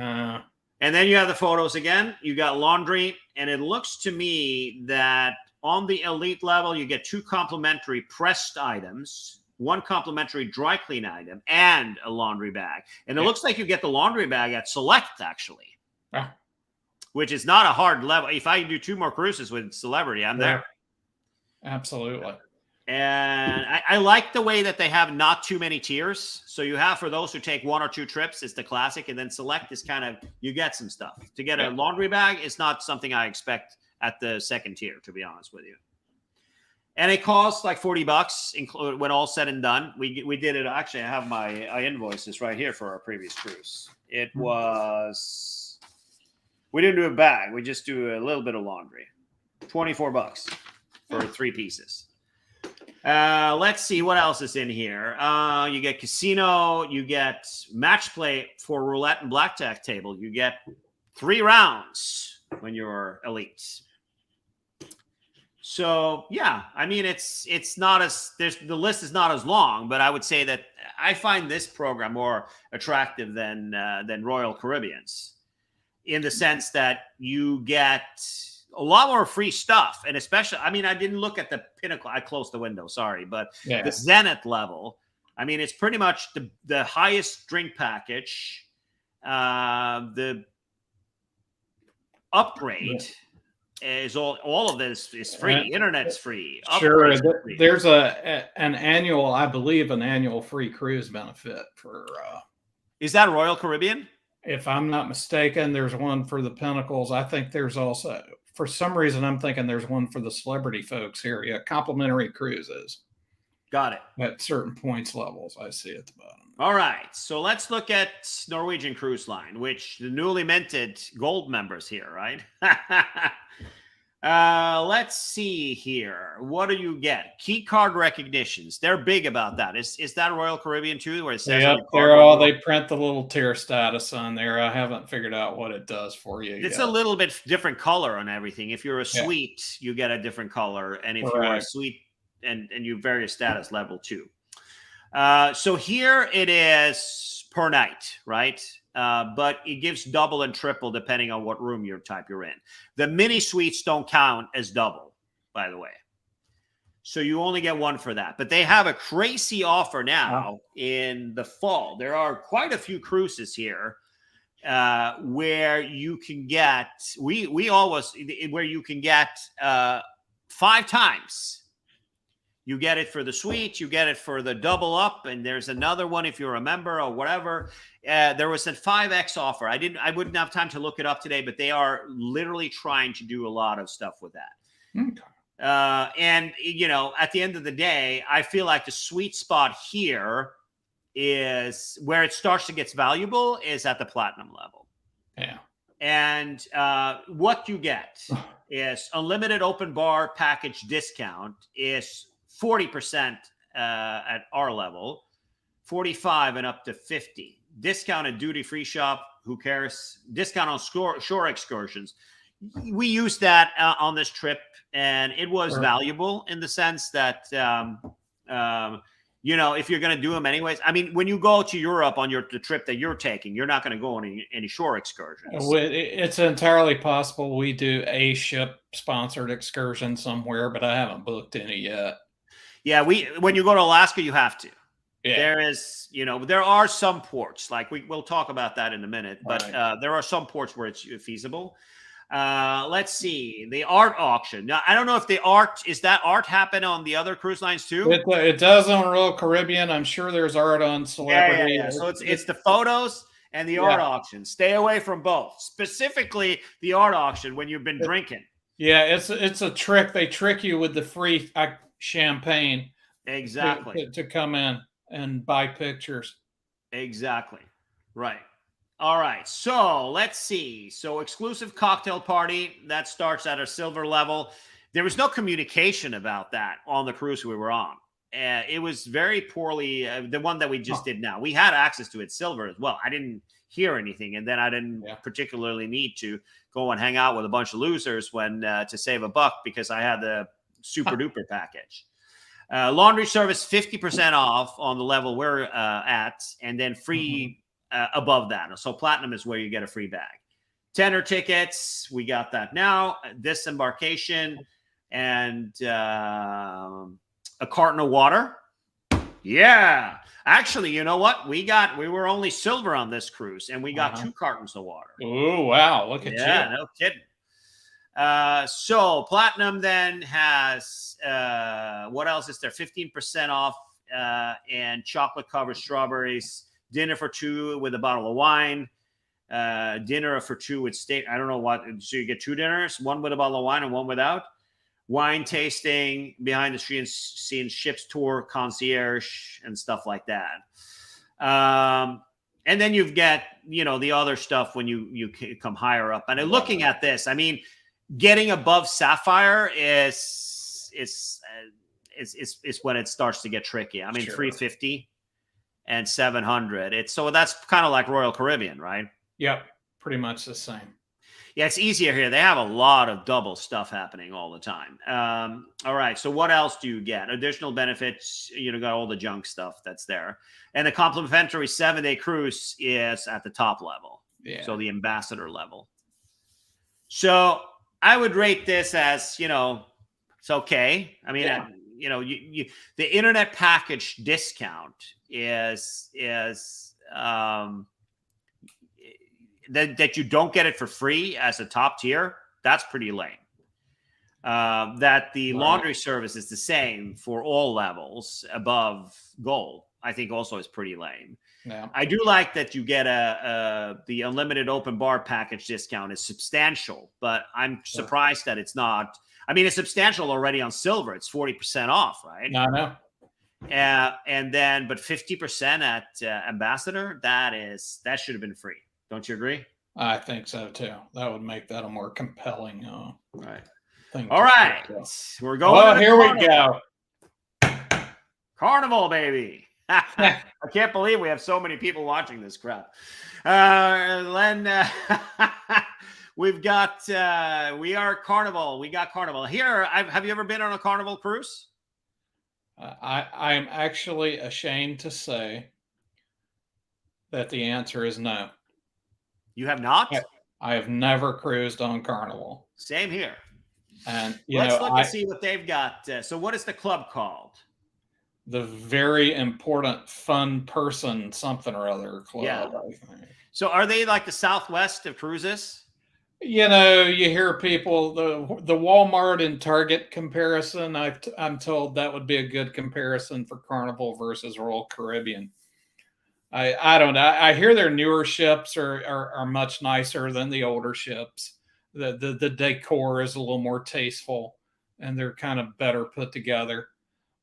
And then you have the photos again. You got laundry, and it looks to me that on the Elite level, you get 2 complimentary pressed items, 1 complimentary dry clean item, and a laundry bag. And it looks like you get the laundry bag at Select, actually, which is not a hard level. If I do 2 more cruises with Celebrity, I'm there. Absolutely. And I like the way that they have not too many tiers. So you have, for those who take 1 or 2 trips, it's the classic. And then Select is kind of, you get some stuff. To get a laundry bag is not something I expect at the second tier, to be honest with you. And it costs like $40, include when all said and done. We did it. Actually, I have my invoices right here for our previous cruise. It was, we didn't do a bag. We just do a little bit of laundry. $24 for 3 pieces. Let's see what else is in here. You get casino. You get match play for roulette and blackjack table. You get 3 rounds when you're elite. So yeah, I mean it's not as the list is not as long, but I would say that I find this program more attractive than Royal Caribbean's, in the sense that you get a lot more free stuff, and especially, I mean, I didn't look at the Pinnacle. I closed the window, sorry, but the Zenith level. I mean, it's pretty much the highest drink package, the upgrade. Is all of this is free. Internet's free. Sure, there's an annual, I believe, an annual free cruise benefit for. Is that Royal Caribbean? If I'm not mistaken, there's one for the Pinnacles. I think there's also, for some reason, I'm thinking there's one for the celebrity folks here. Yeah, complimentary cruises. Got it. At certain points levels, I see at the bottom. All right, so let's look at Norwegian Cruise Line, which the newly minted gold members here, right? Let's see here. What do you get? Key card recognitions. They're big about that. Is that Royal Caribbean too, where it says? Yep, they're all. They print the little tier status on there. I haven't figured out what it does for you. It's a little bit different color on everything. If you're a suite, you get a different color, and if you're a suite and you various status level too. So here it is per night, right? But it gives double and triple depending on what room type you're in. The mini suites don't count as double, by the way. So you only get 1 for that. But they have a crazy offer now in the fall. There are quite a few cruises here where you can get, where you can get 5 times. You get it for the suite, you get it for the double up, and there's another one if you're a member or whatever. There was a 5X offer. I wouldn't have time to look it up today, but they are literally trying to do a lot of stuff with that. Okay. And you know, at the end of the day, I feel like the sweet spot here is where it starts to get valuable is at the platinum level. Yeah. And what you get is unlimited open bar package discount is 40% at our level, 45 and up to 50. Discounted duty-free shop, who cares? Discount on shore excursions. We used that on this trip, and it was valuable in the sense that, you know, if you're going to do them anyways. I mean, when you go to Europe on the trip that you're taking, you're not going to go on any shore excursions. It's entirely possible we do a ship-sponsored excursion somewhere, but I haven't booked any yet. Yeah, when you go to Alaska, you have to. Yeah. There is, you know, there are some ports, like we'll talk about that in a minute, but there are some ports where it's feasible. Let's see, the art auction. Now, I don't know if is that art happen on the other cruise lines too? It does on Royal Caribbean. I'm sure there's art on Celebrity. Yeah. So it's the photos and the art auction. Stay away from both, specifically the art auction when you've been drinking. Yeah, it's a trick. They trick you with the free champagne. Exactly. To come in and buy pictures. Exactly. Right. All right. So let's see. So exclusive cocktail party, that starts at a silver level. There was no communication about that on the cruise we were on. It was very poorly, the one that we just did now. We had access to it silver as well. I didn't hear anything. And then I didn't particularly need to go and hang out with a bunch of losers when to save a buck because I had the super duper package. Laundry service 50% off on the level we're at, and then free above that. So platinum is where you get a free bag. Tenor tickets, we got that now. Disembarkation and a carton of water. Yeah, actually, you know what? We were only silver on this cruise, and we got 2 cartons of water. Oh wow! Look at you. Yeah, no kidding. So platinum then has what else is there? 15% off and chocolate covered strawberries. Dinner for 2 with a bottle of wine. Dinner for 2 with steak. I don't know what. So you get 2 dinners, one with a bottle of wine and one without. wine tasting, behind the scenes ships tour, concierge, and stuff like that. And then you've got, the other stuff when you come higher up. And looking at this, I mean, getting above Sapphire is when it starts to get tricky. I mean, Sure. 350 and 700. So that's kind of like Royal Caribbean, right? Yep, pretty much the same. Yeah, it's easier here. They have a lot of double stuff happening all the time. All right. So what else do you get? Additional benefits, got all the junk stuff that's there. And the complimentary 7-day cruise is at the top level. Yeah. So the ambassador level. So I would rate this as, it's okay. I mean, the internet package discount is that you don't get it for free as a top tier, that's pretty lame. That the laundry service is the same for all levels above gold, I think also is pretty lame. Yeah. I do like that you get the unlimited open bar package discount is substantial, but I'm surprised that it's not. I mean, it's substantial already on silver. It's 40% off, right? I know. And then, but 50% at ambassador, that should have been free. Don't you agree? I think so too. That would make that a more compelling thing. All right. We're going. Oh, here we go. Carnival, baby. I can't believe we have so many people watching this crap. Len, we are Carnival. We got Carnival. Here, have you ever been on a Carnival cruise? I am actually ashamed to say that the answer is no. You have not? I have never cruised on Carnival. Same here. And let's look and see what they've got. So what is the club called? The Very Important Fun Person something or other club. Yeah. I think. So are they like the Southwest of cruises? You hear people, the Walmart and Target comparison, I'm told that would be a good comparison for Carnival versus Royal Caribbean. I don't know. I hear their newer ships are much nicer than the older ships. The decor is a little more tasteful and they're kind of better put together.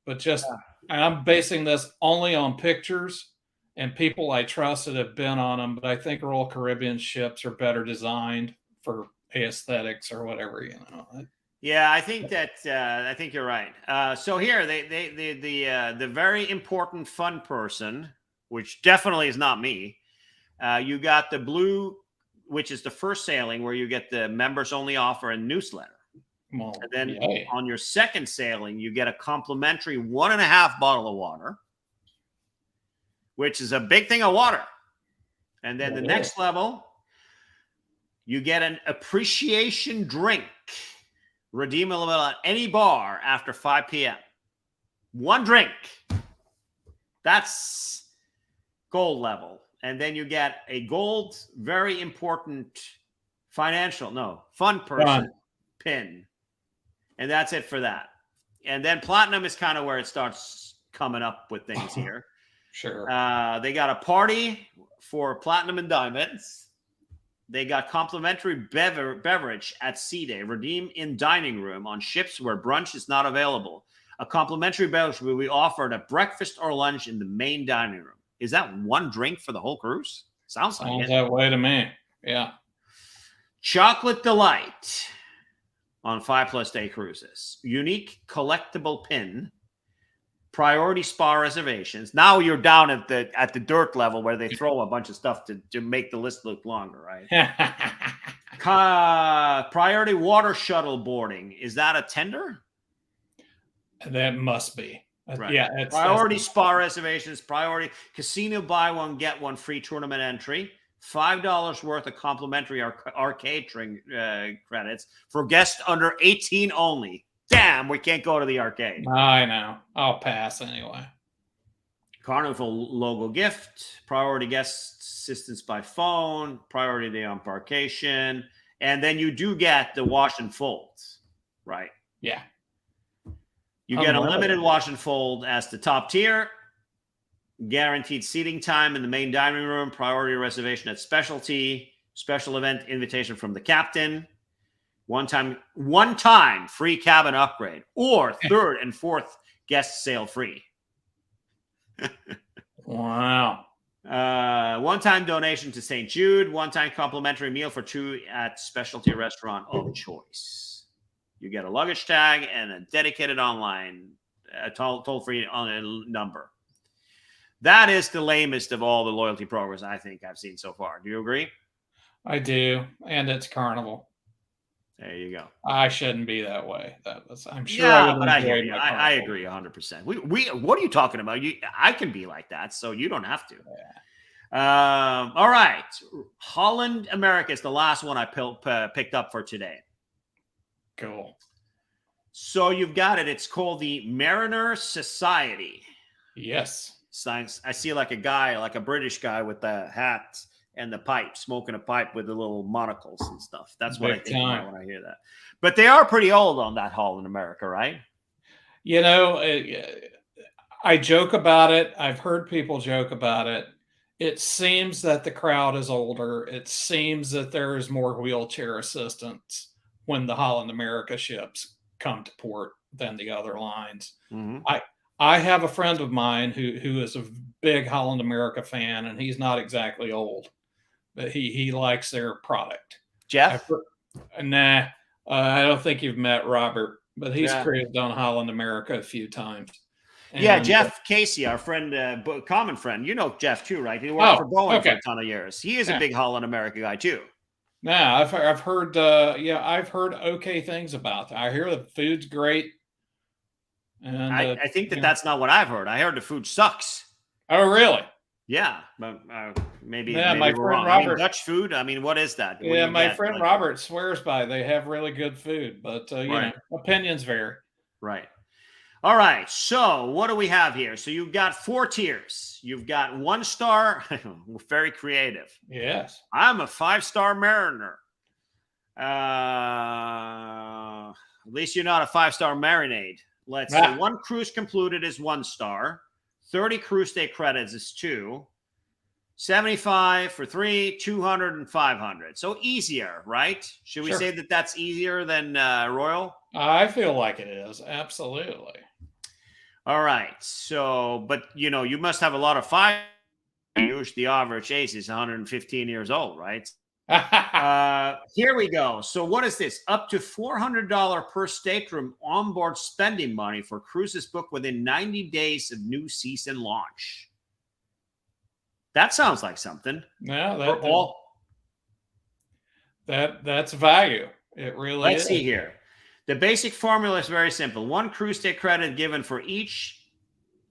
But and I'm basing this only on pictures and people I trust that have been on them. But I think Royal Caribbean ships are better designed for aesthetics or whatever, Yeah, I think you're right. So here, the very important fun person, which definitely is not me. You got the blue, which is the first sailing where you get the members only offer and newsletter. Well, and then on your second sailing, you get a complimentary 1.5 bottle of water, which is a big thing of water. And then the next level, you get an appreciation drink redeemable at any bar after 5 p.m. One drink. That's gold level. And then you get a gold, very important fun person pin. And that's it for that. And then platinum is kind of where it starts coming up with things here. Sure. They got a party for platinum and diamonds. They got complimentary beverage at Sea Day. Redeem in dining room on ships where brunch is not available. A complimentary beverage will be offered at breakfast or lunch in the main dining room. Is that one drink for the whole cruise? Sounds like it. That way to me. Yeah. Chocolate Delight on 5+ day cruises. Unique collectible pin. Priority spa reservations. Now you're down at the dirt level where they throw a bunch of stuff to make the list look longer, right? Priority water shuttle boarding. Is that a tender? That must be. Right. Yeah. Priority spa reservations. Priority casino buy one, get one free tournament entry. $5 worth of complimentary arcade credits for guests under 18 only. Damn, we can't go to the arcade. I know. I'll pass anyway. Carnival logo gift, priority guest assistance by phone, priority day on embarkation, and then you do get the wash and fold, right? Yeah. You get a limited wash and fold as the top tier, guaranteed seating time in the main dining room, priority reservation at specialty, special event invitation from the captain. One time free cabin upgrade, or third and fourth guest sail free. Wow. One-time donation to St. Jude. One-time complimentary meal for two at specialty restaurant of choice. You get a luggage tag and a dedicated online toll-free number. That is the lamest of all the loyalty programs I think I've seen so far. Do you agree? I do, and it's Carnival. There you go. I shouldn't be that way. I'm sure. Yeah, but I hear you. I agree 100%. What are you talking about? I can be like that, so you don't have to. Yeah. All right. Holland America is the last one I picked up for today. Cool. So you've got it. It's called the Mariner Society. Yes. Science. I see like a British guy with the hat and the pipe, smoking a pipe with the little monocles and stuff. That's what I think about when I hear that. But they are pretty old on that Holland America, right? You know, I joke about it. I've heard people joke about it. It seems that the crowd is older. It seems that there is more wheelchair assistance when the Holland America ships come to port than the other lines. Mm-hmm. I have a friend of mine who is a big Holland America fan, and he's not exactly old, but he likes their product. Jeff? Nah, I don't think you've met Robert, but he's cruised on Holland America a few times. And, yeah, Jeff Casey, our friend, common friend. You know Jeff too, right? He worked for Boeing for a ton of years. He is a big Holland America guy too. Yeah, I've heard I've heard okay things about that. I hear the food's great. And I think that's not what I've heard. I heard the food sucks. Oh, really? Yeah, but maybe my we're friend wrong. Robert, Dutch food. I mean, what is that? What my friend Robert swears by. They have really good food, but you know, opinions vary. Right. All right. So what do we have here? So you've got 4 tiers. You've got 1 star. Very creative. Yes. I'm a 5-star Mariner. At least you're not a 5-star marinade. Let's see. 1 cruise concluded is 1 star. 30 cruise day credits is 2. 75 for 3, 200 and 500. So easier, right? Should we say that that's easier than Royal? I feel like it is. Absolutely. All right. So, but you know, you must have a lot of 5. Usually the average age is 115 years old, right? Here we go. So what is this? Up to $400 per stateroom onboard spending money for cruises booked within 90 days of new season launch. That sounds like something. Yeah, that's value. It really Let's see here. The basic formula is very simple. 1 cruise day credit given for each.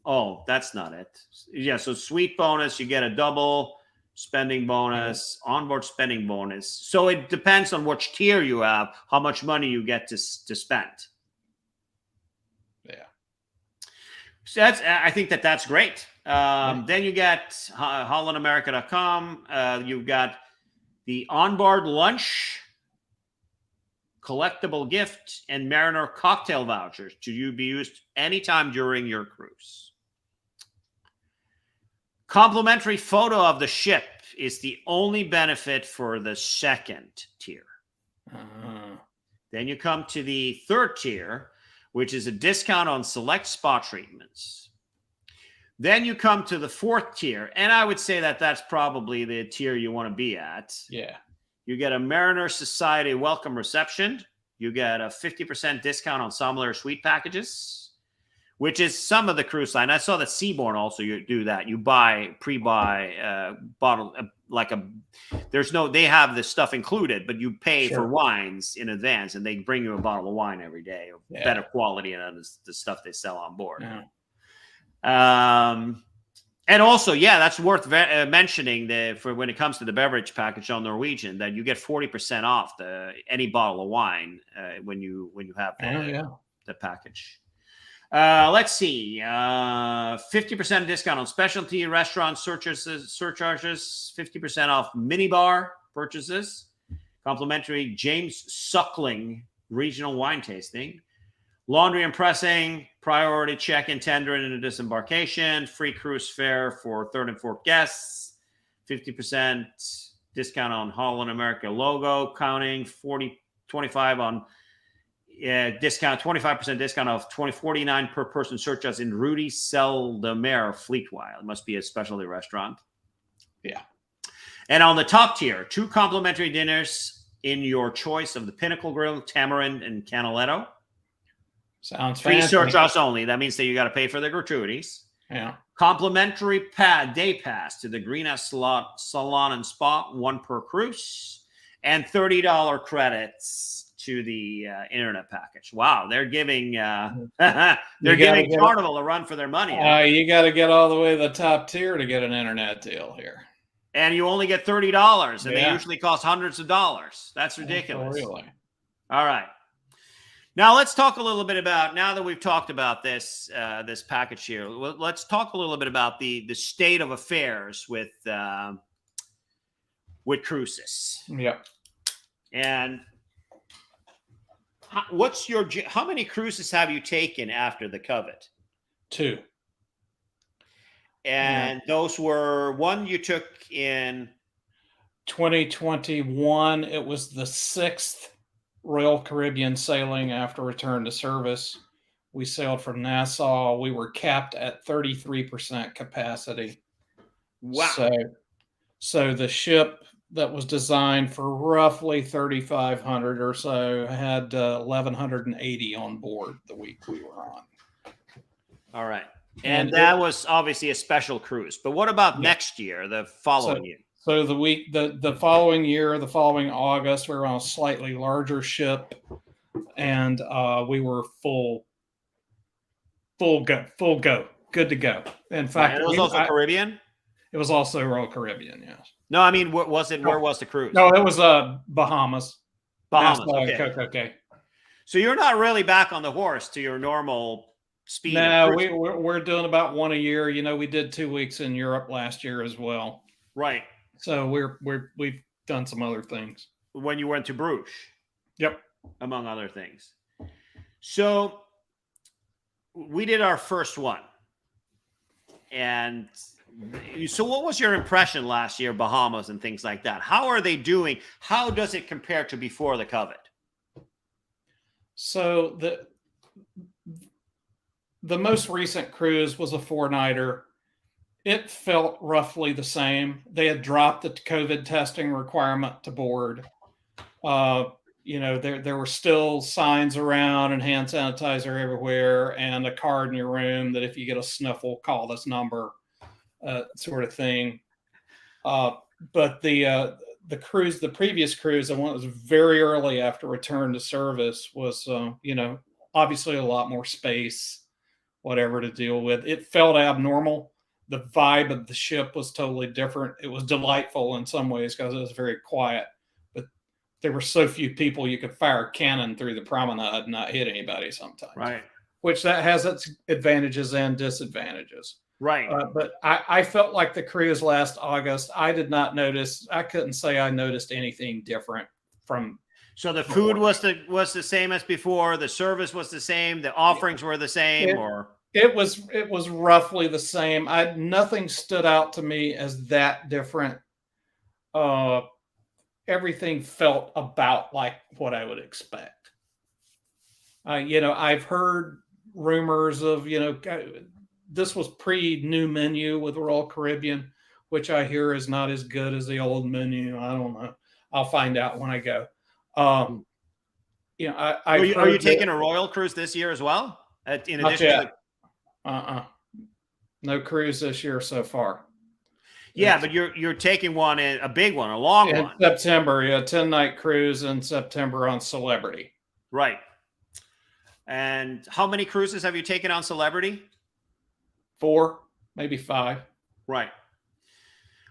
Oh, that's not it. Yeah, so suite bonus, you get a double spending bonus, onboard spending bonus. So it depends on which tier you have, how much money you get to spend. Yeah. So I think that's great. Then you get hollandamerica.com. You've got the onboard lunch, collectible gift, and Mariner cocktail vouchers to be used anytime during your cruise. Complimentary photo of the ship is the only benefit for the 2nd tier. Then you come to the 3rd tier, which is a discount on select spa treatments. Then you come to the 4th tier, and I would say that that's probably the tier you want to be at. Yeah. You get a Mariner Society welcome reception. You get a 50% discount on Somalier suite packages, which is some of the cruise line. I saw that Seabourn also you do that. You pre-buy bottle they have this stuff included, but you pay for wines in advance, and they bring you a bottle of wine every day of better quality than the stuff they sell on board. Yeah. And also, that's worth mentioning for when it comes to the beverage package on Norwegian, that you get 40% off any bottle of wine when you have the package. Let's see. 50% discount on specialty restaurant surcharges, 50% off minibar purchases, complimentary James Suckling regional wine tasting, laundry and pressing, priority check-in, tendering, and disembarkation, free cruise fare for 3rd and 4th guests, 50% discount on Holland America logo counting, 40 25 on discount, 25% discount of $49 per person surcharge in Rudy Seldomare Fleetwile. It must be a specialty restaurant. Yeah. And on the top tier, 2 complimentary dinners in your choice of the Pinnacle Grill, Tamarind, and Canaletto. Sounds Free fancy. surcharge only. That means that you got to pay for the gratuities. Yeah. Complimentary day pass to the Greenhouse Salon and Spa, 1 per cruise, and $30 credits to the internet package. Wow, they're giving giving Carnival a run for their money. You got to get all the way to the top tier to get an internet deal here. And you only get $30, and they usually cost hundreds of dollars. That's ridiculous. Really? All right. Now let's talk a little bit about, now that we've talked about this this package here, let's talk a little bit about the state of affairs with cruises. Yeah. And how many cruises have you taken after the COVID? 2. And those were, one you took in 2021. It was the 6th Royal Caribbean sailing after return to service. We sailed from Nassau. We were capped at 33% capacity. Wow. So the ship that was designed for roughly 3,500 or so had 1,180 on board the week we were on. All right. And that was obviously a special cruise. But what about next year, the following year? So the following year, the following August, we were on a slightly larger ship, and we were full go, good to go. In fact, it was also Caribbean. It was also Royal Caribbean, yes. No, I mean, what was it? Where was the cruise? No, it was Bahamas. Bahamas. Okay. So you're not really back on the horse to your normal speed. No, we're doing about 1 a year. You know, we did 2 weeks in Europe last year as well. Right. So we've done some other things. When you went to Bruges. Yep. Among other things. So we did our first one. And so what was your impression last year, Bahamas and things like that? How are they doing? How does it compare to before the COVID? So the most recent cruise was a 4-nighter. It felt roughly the same. They had dropped the COVID testing requirement to board. There were still signs around and hand sanitizer everywhere and a card in your room that if you get a sniffle, call this number, sort of thing. But the previous cruise, the one that was very early after return to service, was obviously a lot more space, whatever to deal with. It felt abnormal. The vibe of the ship was totally different. It was delightful in some ways because it was very quiet, but there were so few people you could fire a cannon through the promenade and not hit anybody sometimes. Right. Which that has its advantages and disadvantages. Right. But I felt like the cruise last August, I couldn't say I noticed anything different from. So the food was the same as before. The service was the same. The offerings were the same, It was roughly the same. Nothing stood out to me as that different. Everything felt about like what I would expect. I've heard rumors of, this was pre-new menu with Royal Caribbean, which I hear is not as good as the old menu. I don't know. I'll find out when I go. Are you taking a Royal cruise this year as well? In addition to no cruise this year so far. Yeah, but you're taking one, a big one, a long one. In September, 10-night cruise in September on Celebrity. Right. And how many cruises have you taken on Celebrity? 4, maybe 5. Right.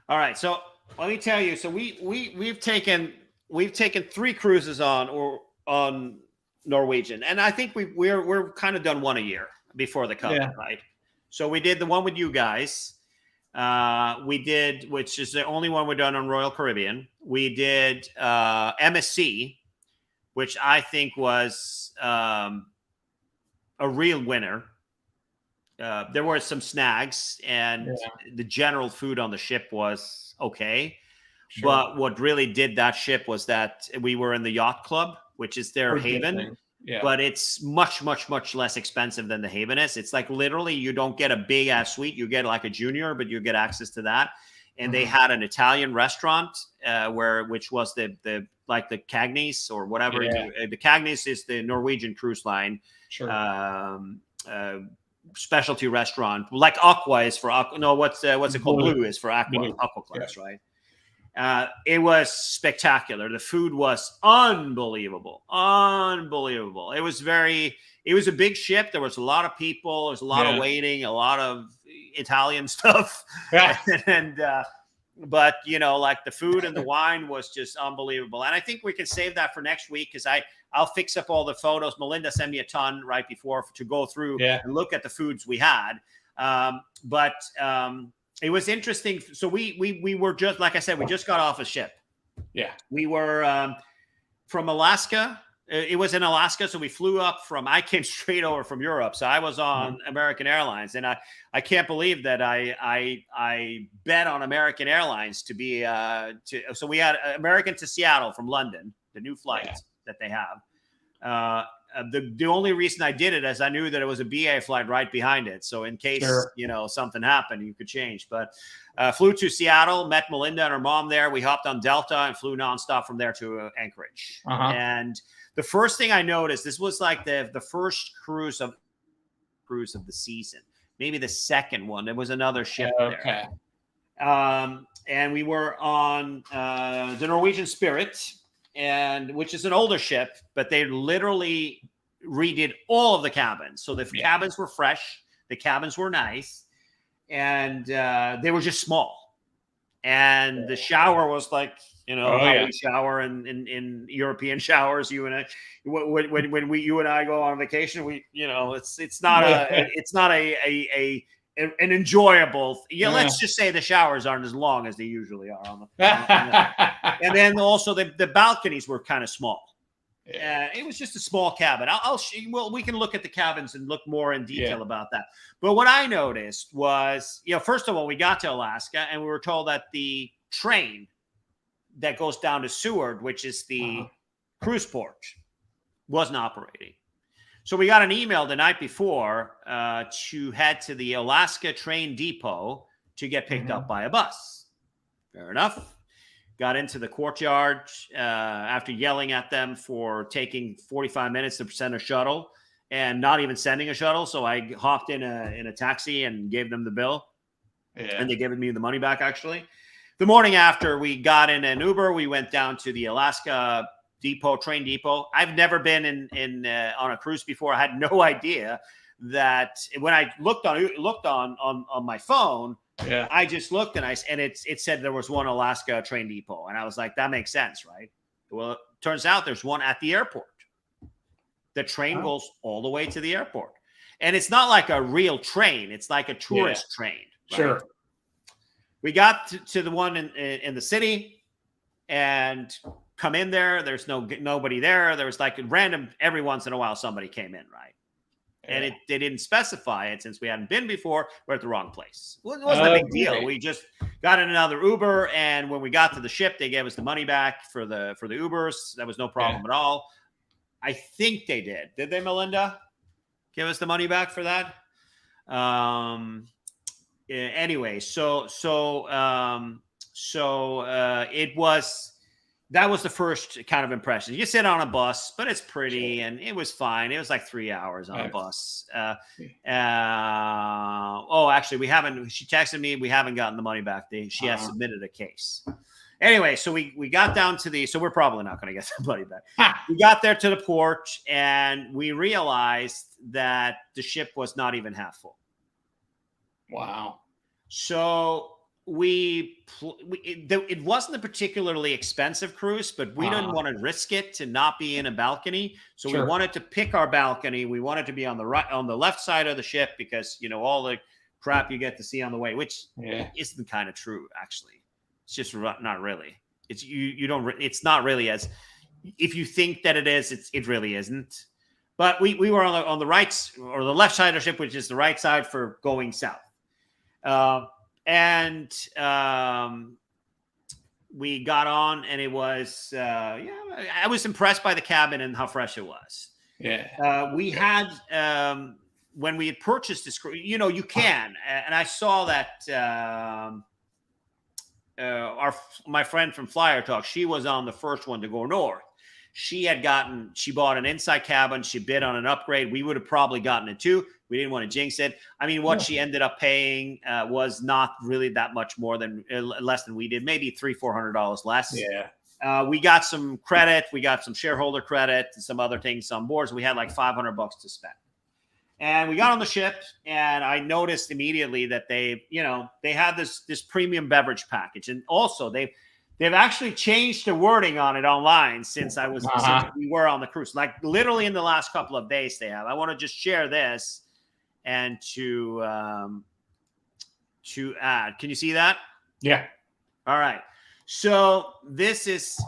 All right. So let me tell you. So we've taken 3 cruises on Norwegian, and I think we're kind of done one a year before the COVID, right? So we did the one with you guys. We did, which is the only one we've done on Royal Caribbean. We did MSC, which I think was a real winner. There were some snags, and the general food on the ship was okay. Sure. But what really did that ship was that we were in the yacht club. which is their Pretty good Haven. thing. Yeah. But it's much, much, much less expensive than the Haven is. It's like literally you don't get a big ass suite. You get like a junior, but you get access to that. And they had an Italian restaurant which was the like the Cagnes or whatever. Yeah. The Cagnes is the Norwegian cruise line. Sure. Specialty restaurant, like Aqua is for Aqua. No, what's it called? Blue is for Aqua class, right? It was spectacular. The food was unbelievable. It was a big ship. There was a lot of people. There was a lot of waiting, a lot of Italian stuff. But like the food and the wine was just unbelievable. And I think we can save that for next week because I'll fix up all the photos. Melinda sent me a ton right before to go through and look at the foods we had. But it was interesting. So we were just, like I said, we just got off a ship. Yeah. We were from Alaska. It was in Alaska. So we flew up I came straight over from Europe. So I was on American Airlines, and I can't believe that I bet on American Airlines to be, so we had American to Seattle from London, the new flight that they have. The only reason I did it is I knew that it was a BA flight right behind it. So in case, something happened, you could change. But flew to Seattle, met Melinda and her mom there. We hopped on Delta and flew nonstop from there to Anchorage. And the first thing I noticed, this was like the first cruise of the season, maybe the second one. There was another ship there. And we were on the Norwegian Spirit, which is an older ship, but they literally redid all of the cabins. So the cabins were fresh, the cabins were nice, and they were just small. And the shower was like, how we shower in European showers. You and I, when you and I go on vacation, it's not an enjoyable. Let's just say the showers aren't as long as they usually are and then also the balconies were kind of small. It was just a small cabin. We can look at the cabins and look more in detail about that. But what I noticed was, first of all, we got to Alaska and we were told that the train that goes down to Seward, which is the cruise port, wasn't operating. So we got an email the night before to head to the Alaska train depot to get picked up by a bus. Fair enough. Got into the courtyard after yelling at them for taking 45 minutes to send a shuttle and not even sending a shuttle. So I hopped in a taxi and gave them the bill. And they gave me the money back, actually. The morning after, we got in an Uber. We went down to the Alaska train depot. I've never been on a cruise before. I had no idea that when I looked on my phone, I just looked and it said there was one Alaska train depot, and I was like, that makes sense, right? Well, it turns out there's one at the airport. The train goes all the way to the airport, and it's not like a real train; it's like a tourist train. Right? Sure. We got to the one in the city, and come in there. There's nobody there. There was like random every once in a while somebody came in, right? And they didn't specify it since we hadn't been before. We're at the wrong place. It wasn't a big deal. We just got in another Uber, and when we got to the ship, they gave us the money back for the Ubers. That was no problem at all. I think they did. Did they, Melinda? Give us the money back for that? Anyway, so it was. That was the first kind of impression. You sit on a bus, but it's pretty, and it was fine. It was like 3 hours on a bus. Actually, we haven't. She texted me. We haven't gotten the money back. She has submitted a case. Anyway, so we got down to so we're probably not going to get the money back. We got there to the port, and we realized that the ship was not even half full. Wow. So it wasn't a particularly expensive cruise, but we didn't want to risk it to not be in a balcony. So we wanted to pick our balcony. We wanted to be on the left side of the ship because, all the crap you get to see on the way, which isn't kind of true, actually. It's just not really. It's not really as, if you think that it is, it really isn't. But we were on the right or the left side of the ship, which is the right side for going south. we got on, and it was I was impressed by the cabin and how fresh it was. Yeah. We had when we had purchased this, you can, and I saw that my friend from Flyer Talk, she was on the first one to go north. She bought an inside cabin. She bid on an upgrade. We would have probably gotten it too. We didn't want to jinx it. I mean, what she ended up paying was not really that much more than less than we did, maybe $300-400 less. Yeah. We got some credit. We got some shareholder credit and some other things on board. So we had like $500 to spend. And we got on the ship, and I noticed immediately that they had this premium beverage package, and also they've actually changed the wording on it online since since we were on the cruise. Like literally in the last couple of days, they have. I want to just share this and to add. Can you see that? Yeah. All right. So this is,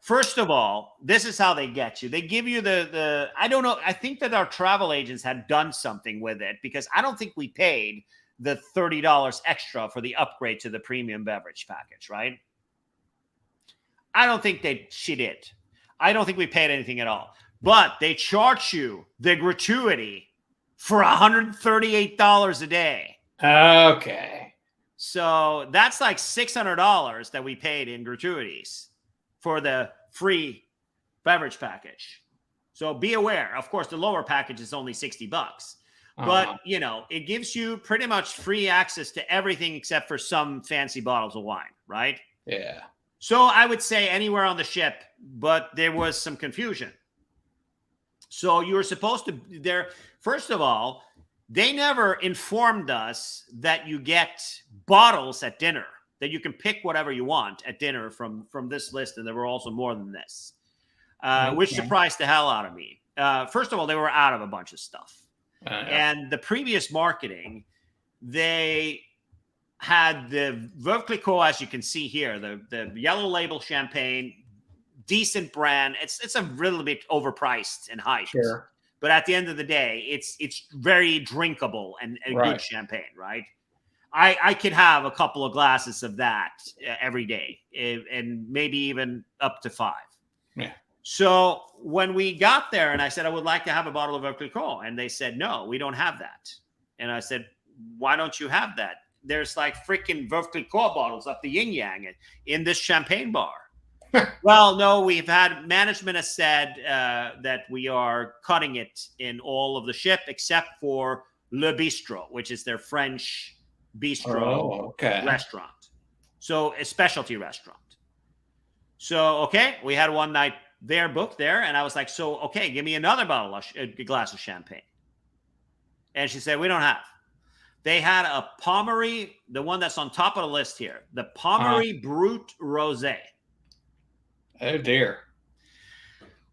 first of all, this is how they get you. They give you I don't know. I think that our travel agents had done something with it, because I don't think we paid the $30 extra for the upgrade to the premium beverage package, right? I don't think she did. I don't think we paid anything at all. But they charge you the gratuity for $138 a day. Okay. So that's like $600 that we paid in gratuities for the free beverage package. So be aware. Of course, the lower package is only $60, but it gives you pretty much free access to everything except for some fancy bottles of wine, right? Yeah. So I would say anywhere on the ship, but there was some confusion. So you were supposed to first of all, they never informed us that you get bottles at dinner, that you can pick whatever you want at dinner from this list. And there were also more than this, which surprised the hell out of me. First of all, they were out of a bunch of stuff. And the previous marketing, they had the Veuve Clicquot, as you can see here, the yellow label champagne, decent brand. It's a little bit overpriced and hyped. Sure. But at the end of the day, it's very drinkable and good champagne, right? I could have a couple of glasses of that every day, and maybe even up to 5. Yeah. So when we got there, and I said, I would like to have a bottle of Veuve Clicquot, and they said, no, we don't have that. And I said, why don't you have that? There's like freaking Veuve Clicquot bottles up the yin yang in this champagne bar. Well, no, management has said that we are cutting it in all of the ship except for Le Bistro, which is their French bistro restaurant. So a specialty restaurant. So, we had one night there booked there, and I was like, give me another a glass of champagne. And she said, we don't have. They had a Pommery, the one that's on top of the list here, the Pommery Brut Rosé. Oh, dear.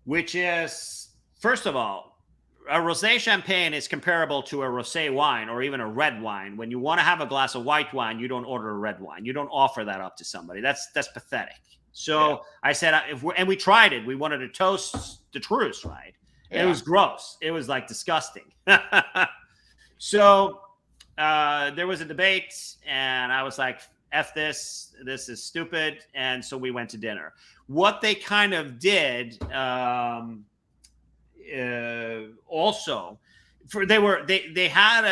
Which is, first of all, a rosé champagne is comparable to a rosé wine or even a red wine. When you want to have a glass of white wine, you don't order a red wine. You don't offer that up to somebody. That's pathetic. So I said, and we tried it. We wanted to toast the truce, right? Yeah. It was gross. It was like disgusting. So there was a debate, and I was like, F this is stupid. And so we went to dinner. What they kind of did also, they had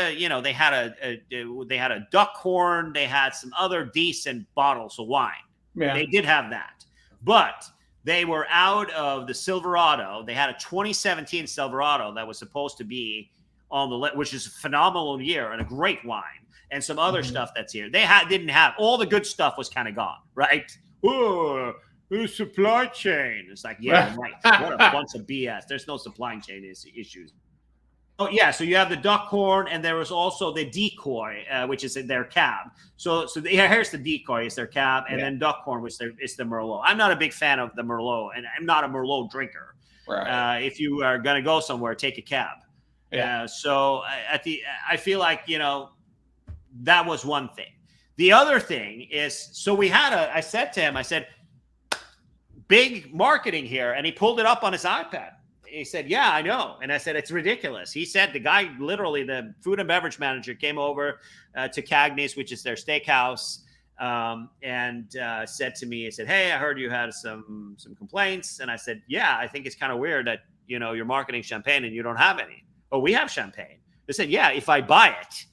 a duck horn, they had some other decent bottles of wine. Yeah. They did have that, but they were out of the Silverado. They had a 2017 Silverado that was supposed to be on the list, which is a phenomenal year and a great wine, and some other stuff that's here. They didn't have all the good stuff was kind of gone, right? Ooh, the supply chain. It's like, yeah, right. What a bunch of BS. There's no supply chain issues. Oh, yeah. So you have the duck horn, and there was also the decoy, which is in their cab. So here's the decoy, is their cab, and then duck horn, which is the Merlot. I'm not a big fan of the Merlot, and I'm not a Merlot drinker. Right. If you are going to go somewhere, take a cab. Yeah. So I feel like, that was one thing. The other thing is, so I said to him, big marketing here. And he pulled it up on his iPad. He said, yeah, I know. And I said, it's ridiculous. He said, the guy, literally the food and beverage manager, came over to Cagney's, which is their steakhouse. and said to me, he said, "Hey, I heard you had some complaints." And I said, "Yeah, I think it's kind of weird that, you're marketing champagne and you don't have any." "Oh, we have champagne." They said, "Yeah, if I buy it."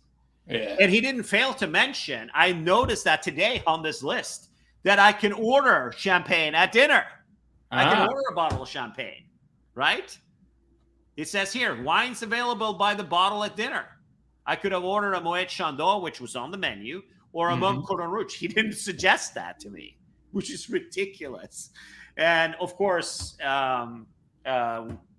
Yeah. And he didn't fail to mention, I noticed that today on this list, that I can order champagne at dinner. I can order a bottle of champagne, right? It says here, wines available by the bottle at dinner. I could have ordered a Moet Chandon, which was on the menu, or a Mont Cordon Rouge. He didn't suggest that to me, which is ridiculous. And of course,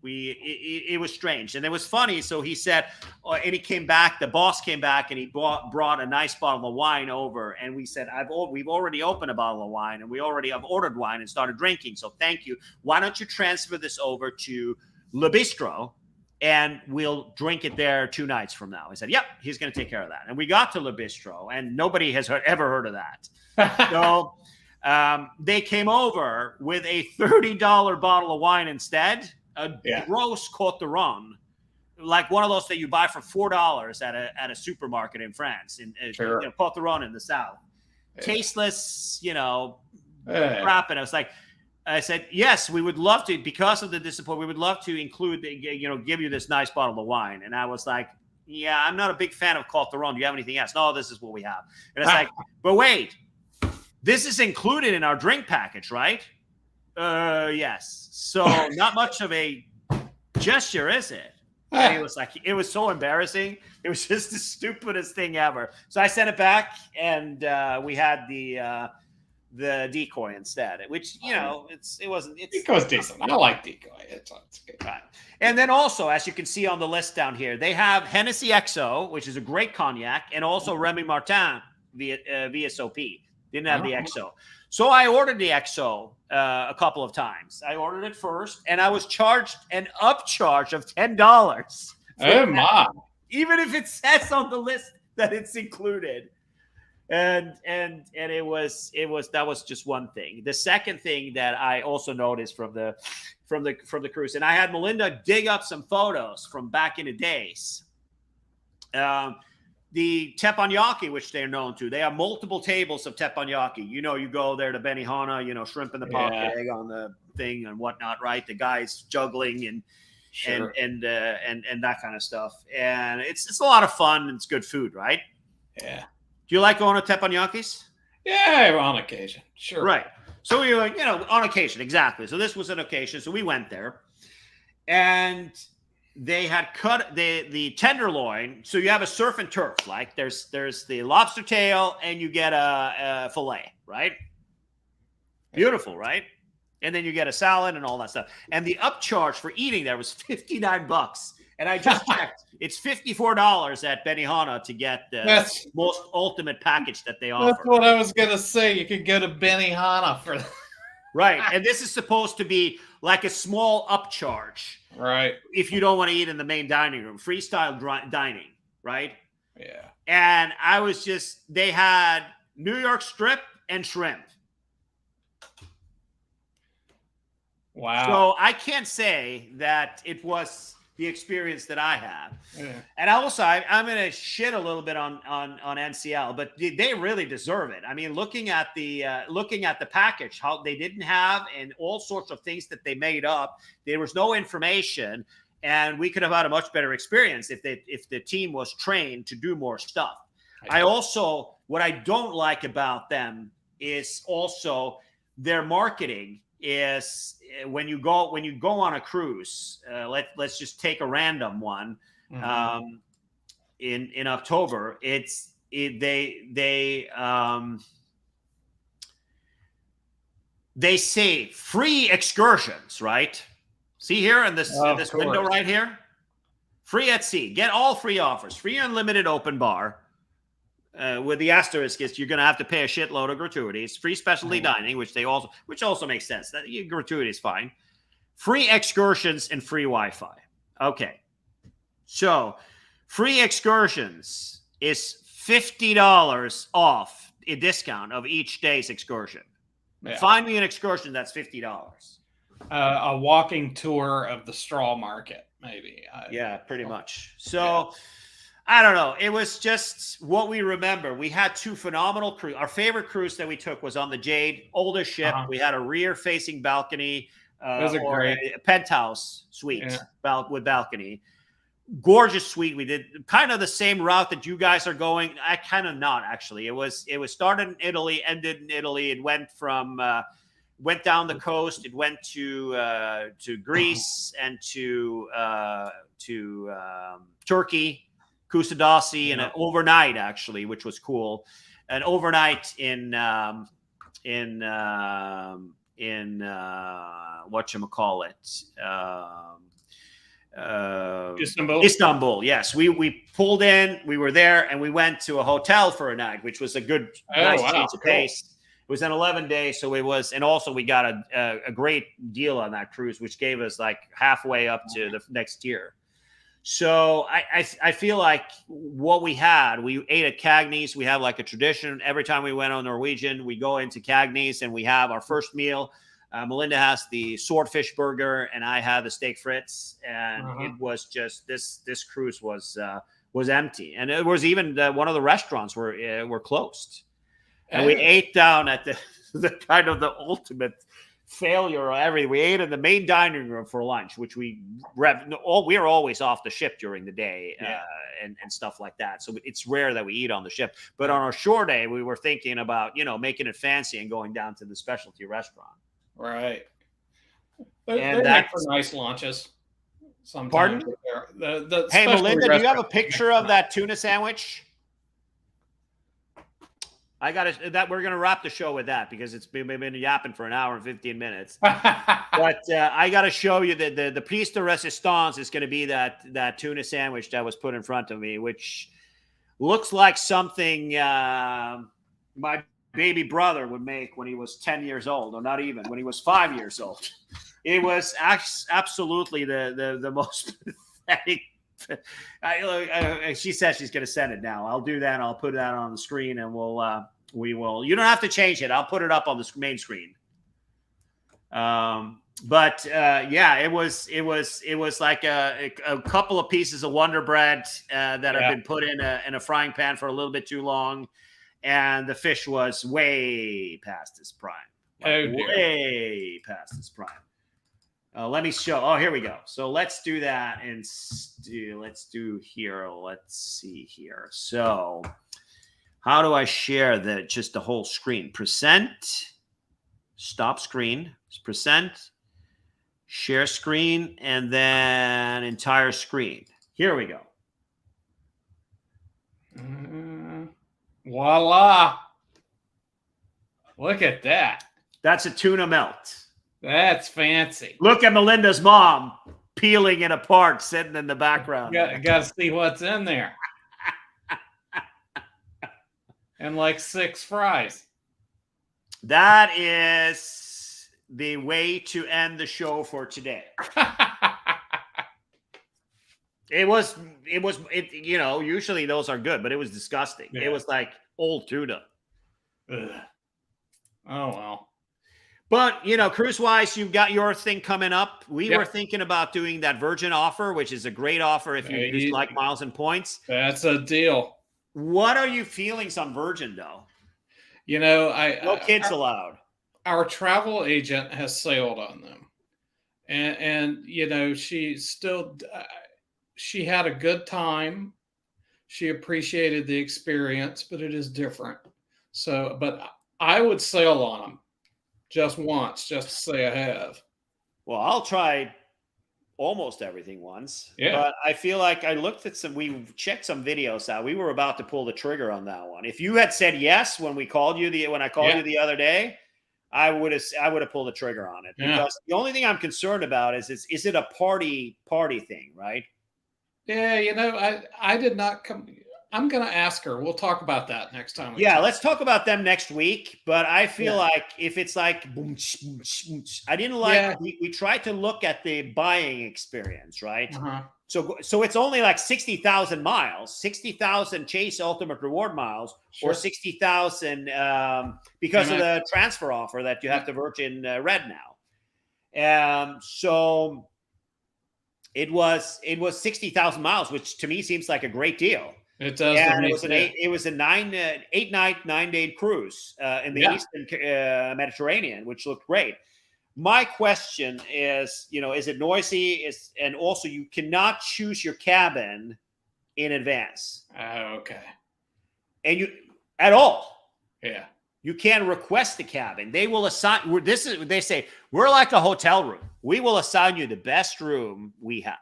it was strange, and it was funny. So he said, and he came back. The boss came back, and he brought a nice bottle of wine over. And we said, we've already opened a bottle of wine, and we already have ordered wine and started drinking. So thank you. Why don't you transfer this over to Le Bistro, and we'll drink it there 2 nights from now? He said, "Yep, he's going to take care of that." And we got to Le Bistro, and nobody has ever heard of that. So they came over with a $30 bottle of wine instead. Gross Côte de Rhône, like one of those that you buy for $4 at a supermarket in France, in Côte de Rhône in the south. Tasteless, crap. And I said, "Yes, we would love to, because of the disappointment, we would love to include, give you this nice bottle of wine." And I was like, "Yeah, I'm not a big fan of Côte de Rhône. Do you have anything else?" "No, this is what we have." And it's like, "But wait, this is included in our drink package, right?" Yes. So not much of a gesture, is it? And it was like, it was so embarrassing. It was just the stupidest thing ever. So I sent it back, and we had the decoy instead, which, Decoy's decent. I like decoy. It's good. Right. And then also, as you can see on the list down here, they have Hennessy XO, which is a great cognac, and also Remy Martin VSOP. Didn't have the XO. So I ordered the XO a couple of times. I ordered it first, and I was charged an upcharge of $10. Oh my! Even if it says on the list that it's included. And it was that was just one thing. The second thing that I also noticed from the cruise, and I had Melinda dig up some photos from back in the days. The teppanyaki, which they're known to, they have multiple tables of teppanyaki. You go there to Benihana, shrimp in the pocket, egg on the thing and whatnot, right? The guys juggling and that kind of stuff. And it's a lot of fun, and it's good food, right? Yeah. Do you like going to teppanyakis? Yeah, on occasion. Sure. Right. So we were, on occasion, exactly. So this was an occasion. So we went there, and they had cut the tenderloin. So you have a surf and turf. Like there's the lobster tail, and you get a fillet, right? Beautiful, right? And then you get a salad and all that stuff. And the upcharge for eating there was $59. And I just checked. It's $54 at Benihana to get the most ultimate package that they offer. That's what I was going to say. You could go to Benihana for that. Right. And this is supposed to be like a small upcharge. Right. If you don't want to eat in the main dining room. Freestyle dining. Right? Yeah. And they had New York strip and shrimp. Wow. So I can't say that it was the experience that I have. Yeah. And also, I'm going to shit a little bit on NCL, but they really deserve it. I mean, looking at the package, how they didn't have, and all sorts of things that they made up. There was no information, and we could have had a much better experience if the team was trained to do more stuff. What I don't like about them is also their marketing. Is when you go on a cruise, let's just take a random one. In October, they say free excursions, right? See here in this window right here, free at sea, get all free offers, free unlimited open bar. With the asterisk is you're going to have to pay a shitload of gratuities. Free specialty dining, which also makes sense. That gratuity is fine. Free excursions and free Wi-Fi. Okay, so free excursions is $50 off a discount of each day's excursion. Yeah. Find me an excursion that's $50. A walking tour of the straw market, maybe. Yeah, pretty much. So. Yeah. I don't know. It was just what we remember. We had two phenomenal cruises. Our favorite cruise that we took was on the Jade, oldest ship. We had a rear-facing balcony Those are or great. a penthouse suite Yeah. with balcony. Gorgeous suite. We did kind of the same route that you guys are going. I kind of not actually. It was started in Italy, ended in Italy. It went from went down the coast. It went to Greece and to Turkey. Kusadasi and an overnight actually, which was cool. An overnight in whatchamacallit, Istanbul. Yes, we pulled in. We were there, and we went to a hotel for a night, which was a good, nice change of pace. It was an 11-day, so it was, and also we got a great deal on that cruise, which gave us like halfway up to the next tier. So I feel like what we had, we ate at Cagney's. We have like a tradition. Every time we went on Norwegian, we go into Cagney's and we have our first meal. Melinda has the swordfish burger and I had the steak frites. And it was just, this cruise was empty. And it was even one of the restaurants were closed. And we ate down at the kind of the ultimate failure or everything. We ate in the main dining room for lunch, which we are always off the ship during the day and stuff like that. So it's rare that we eat on the ship. But on our shore day, we were thinking about, making it fancy and going down to the specialty restaurant. Right. And that's for nice lunches. Sometimes. Pardon? Hey, Melinda, do you have a picture of that tuna sandwich? I got that. We're gonna wrap the show with that because it's been yapping for an hour and 15 minutes. But I got to show you that the piece de resistance is going to be that tuna sandwich that was put in front of me, which looks like something my baby brother would make when he was 10 years old, or not even when he was 5 years old. It was absolutely the most pathetic. She says she's going to send it now. I'll do that. I'll put that on the screen, and we will. You don't have to change it. I'll put it up on the main screen. But it was like a couple of pieces of Wonder Bread that have been put in a frying pan for a little bit too long, and the fish was way past its prime. Way past its prime. Let me show. Oh, here we go. So let's do that and let's see here. So how do I share just the whole screen? Percent, stop screen, percent, share screen, and then entire screen. Here we go. Voila. Look at that. That's a tuna melt. That's fancy. Look at Melinda's mom peeling it apart, sitting in the background. Got to see what's in there. And like 6 fries. That is the way to end the show for today. Usually those are good, but it was disgusting. Yeah. It was like old tuna. Ugh. Oh, well. But, cruise-wise, you've got your thing coming up. We were thinking about doing that Virgin offer, which is a great offer if you like miles and points. That's a deal. What are your feelings on Virgin, though? No kids allowed. Our travel agent has sailed on them. And she had a good time. She appreciated the experience, but it is different. So, but I would sail on them. Just once, just to say I have. Well, I'll try almost everything once. Yeah. But I feel like I looked at we checked some videos out. We were about to pull the trigger on that one. If you had said yes when I called you the other day, I would have pulled the trigger on it. Because the only thing I'm concerned about is it a party thing, right? Yeah, I did not come. I'm going to ask her. We'll talk about that next time. Let's talk about them next week. But I feel like if it's like, boom, I didn't like, we tried to look at the buying experience, right? Uh-huh. So it's only like 60,000 miles, 60,000 Chase Ultimate Reward miles, or 60,000 because of the transfer offer that you have to Virgin Red now. So It was 60,000 miles, which to me seems like a great deal. It does. And it was a 8-night, 9-day cruise in the Eastern Mediterranean, which looked great. My question is, is it noisy? And also you cannot choose your cabin in advance. Okay. And you at all. Yeah. You can't request the cabin. They will assign. They say we're like a hotel room. We will assign you the best room we have,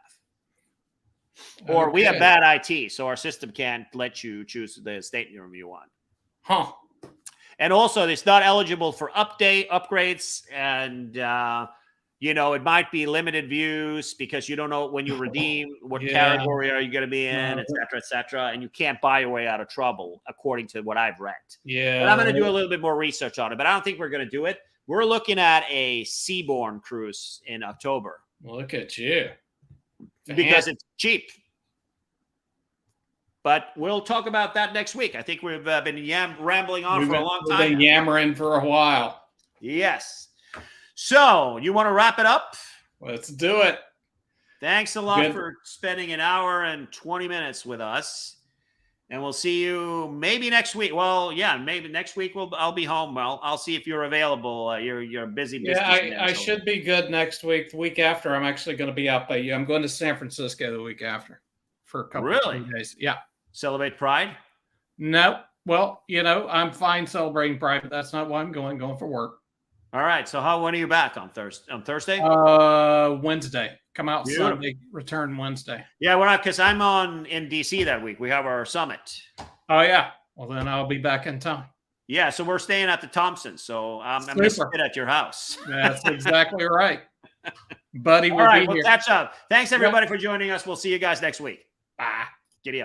or we have bad IT, so our system can't let you choose the stateroom you want. Huh. And also, it's not eligible for upgrades, and it might be limited views because you don't know when you redeem what category are you going to be in, et cetera, et cetera. And you can't buy your way out of trouble, according to what I've read. Yeah. But I'm going to do a little bit more research on it, but I don't think we're going to do it. We're looking at a seaborne cruise in October. Look at you. Because it's cheap. But we'll talk about that next week. I think we've been rambling on for a long time. We've been yammering for a while. Yes. So, you want to wrap it up? Let's do it. Thanks a lot for spending an hour and 20 minutes with us. And we'll see you maybe next week. Well, yeah, maybe next week I'll be home. I'll see if you're available. You're busy. Yeah, I should be good next week. The week after, I'm actually going to be out by you. I'm going to San Francisco the week after for a couple of days. Yeah. Celebrate Pride? No. Well, I'm fine celebrating Pride, but that's not why I'm going for work. All right. So when are you back on Thursday? Wednesday. Come out Sunday, return Wednesday. Yeah, we're not, because I'm in DC that week. We have our summit. Oh, yeah. Well, then I'll be back in time. Yeah, so we're staying at the Thompson. So I'm going to sit at your house. That's exactly right. Buddy, all right, we'll catch up. Thanks, everybody, for joining us. We'll see you guys next week.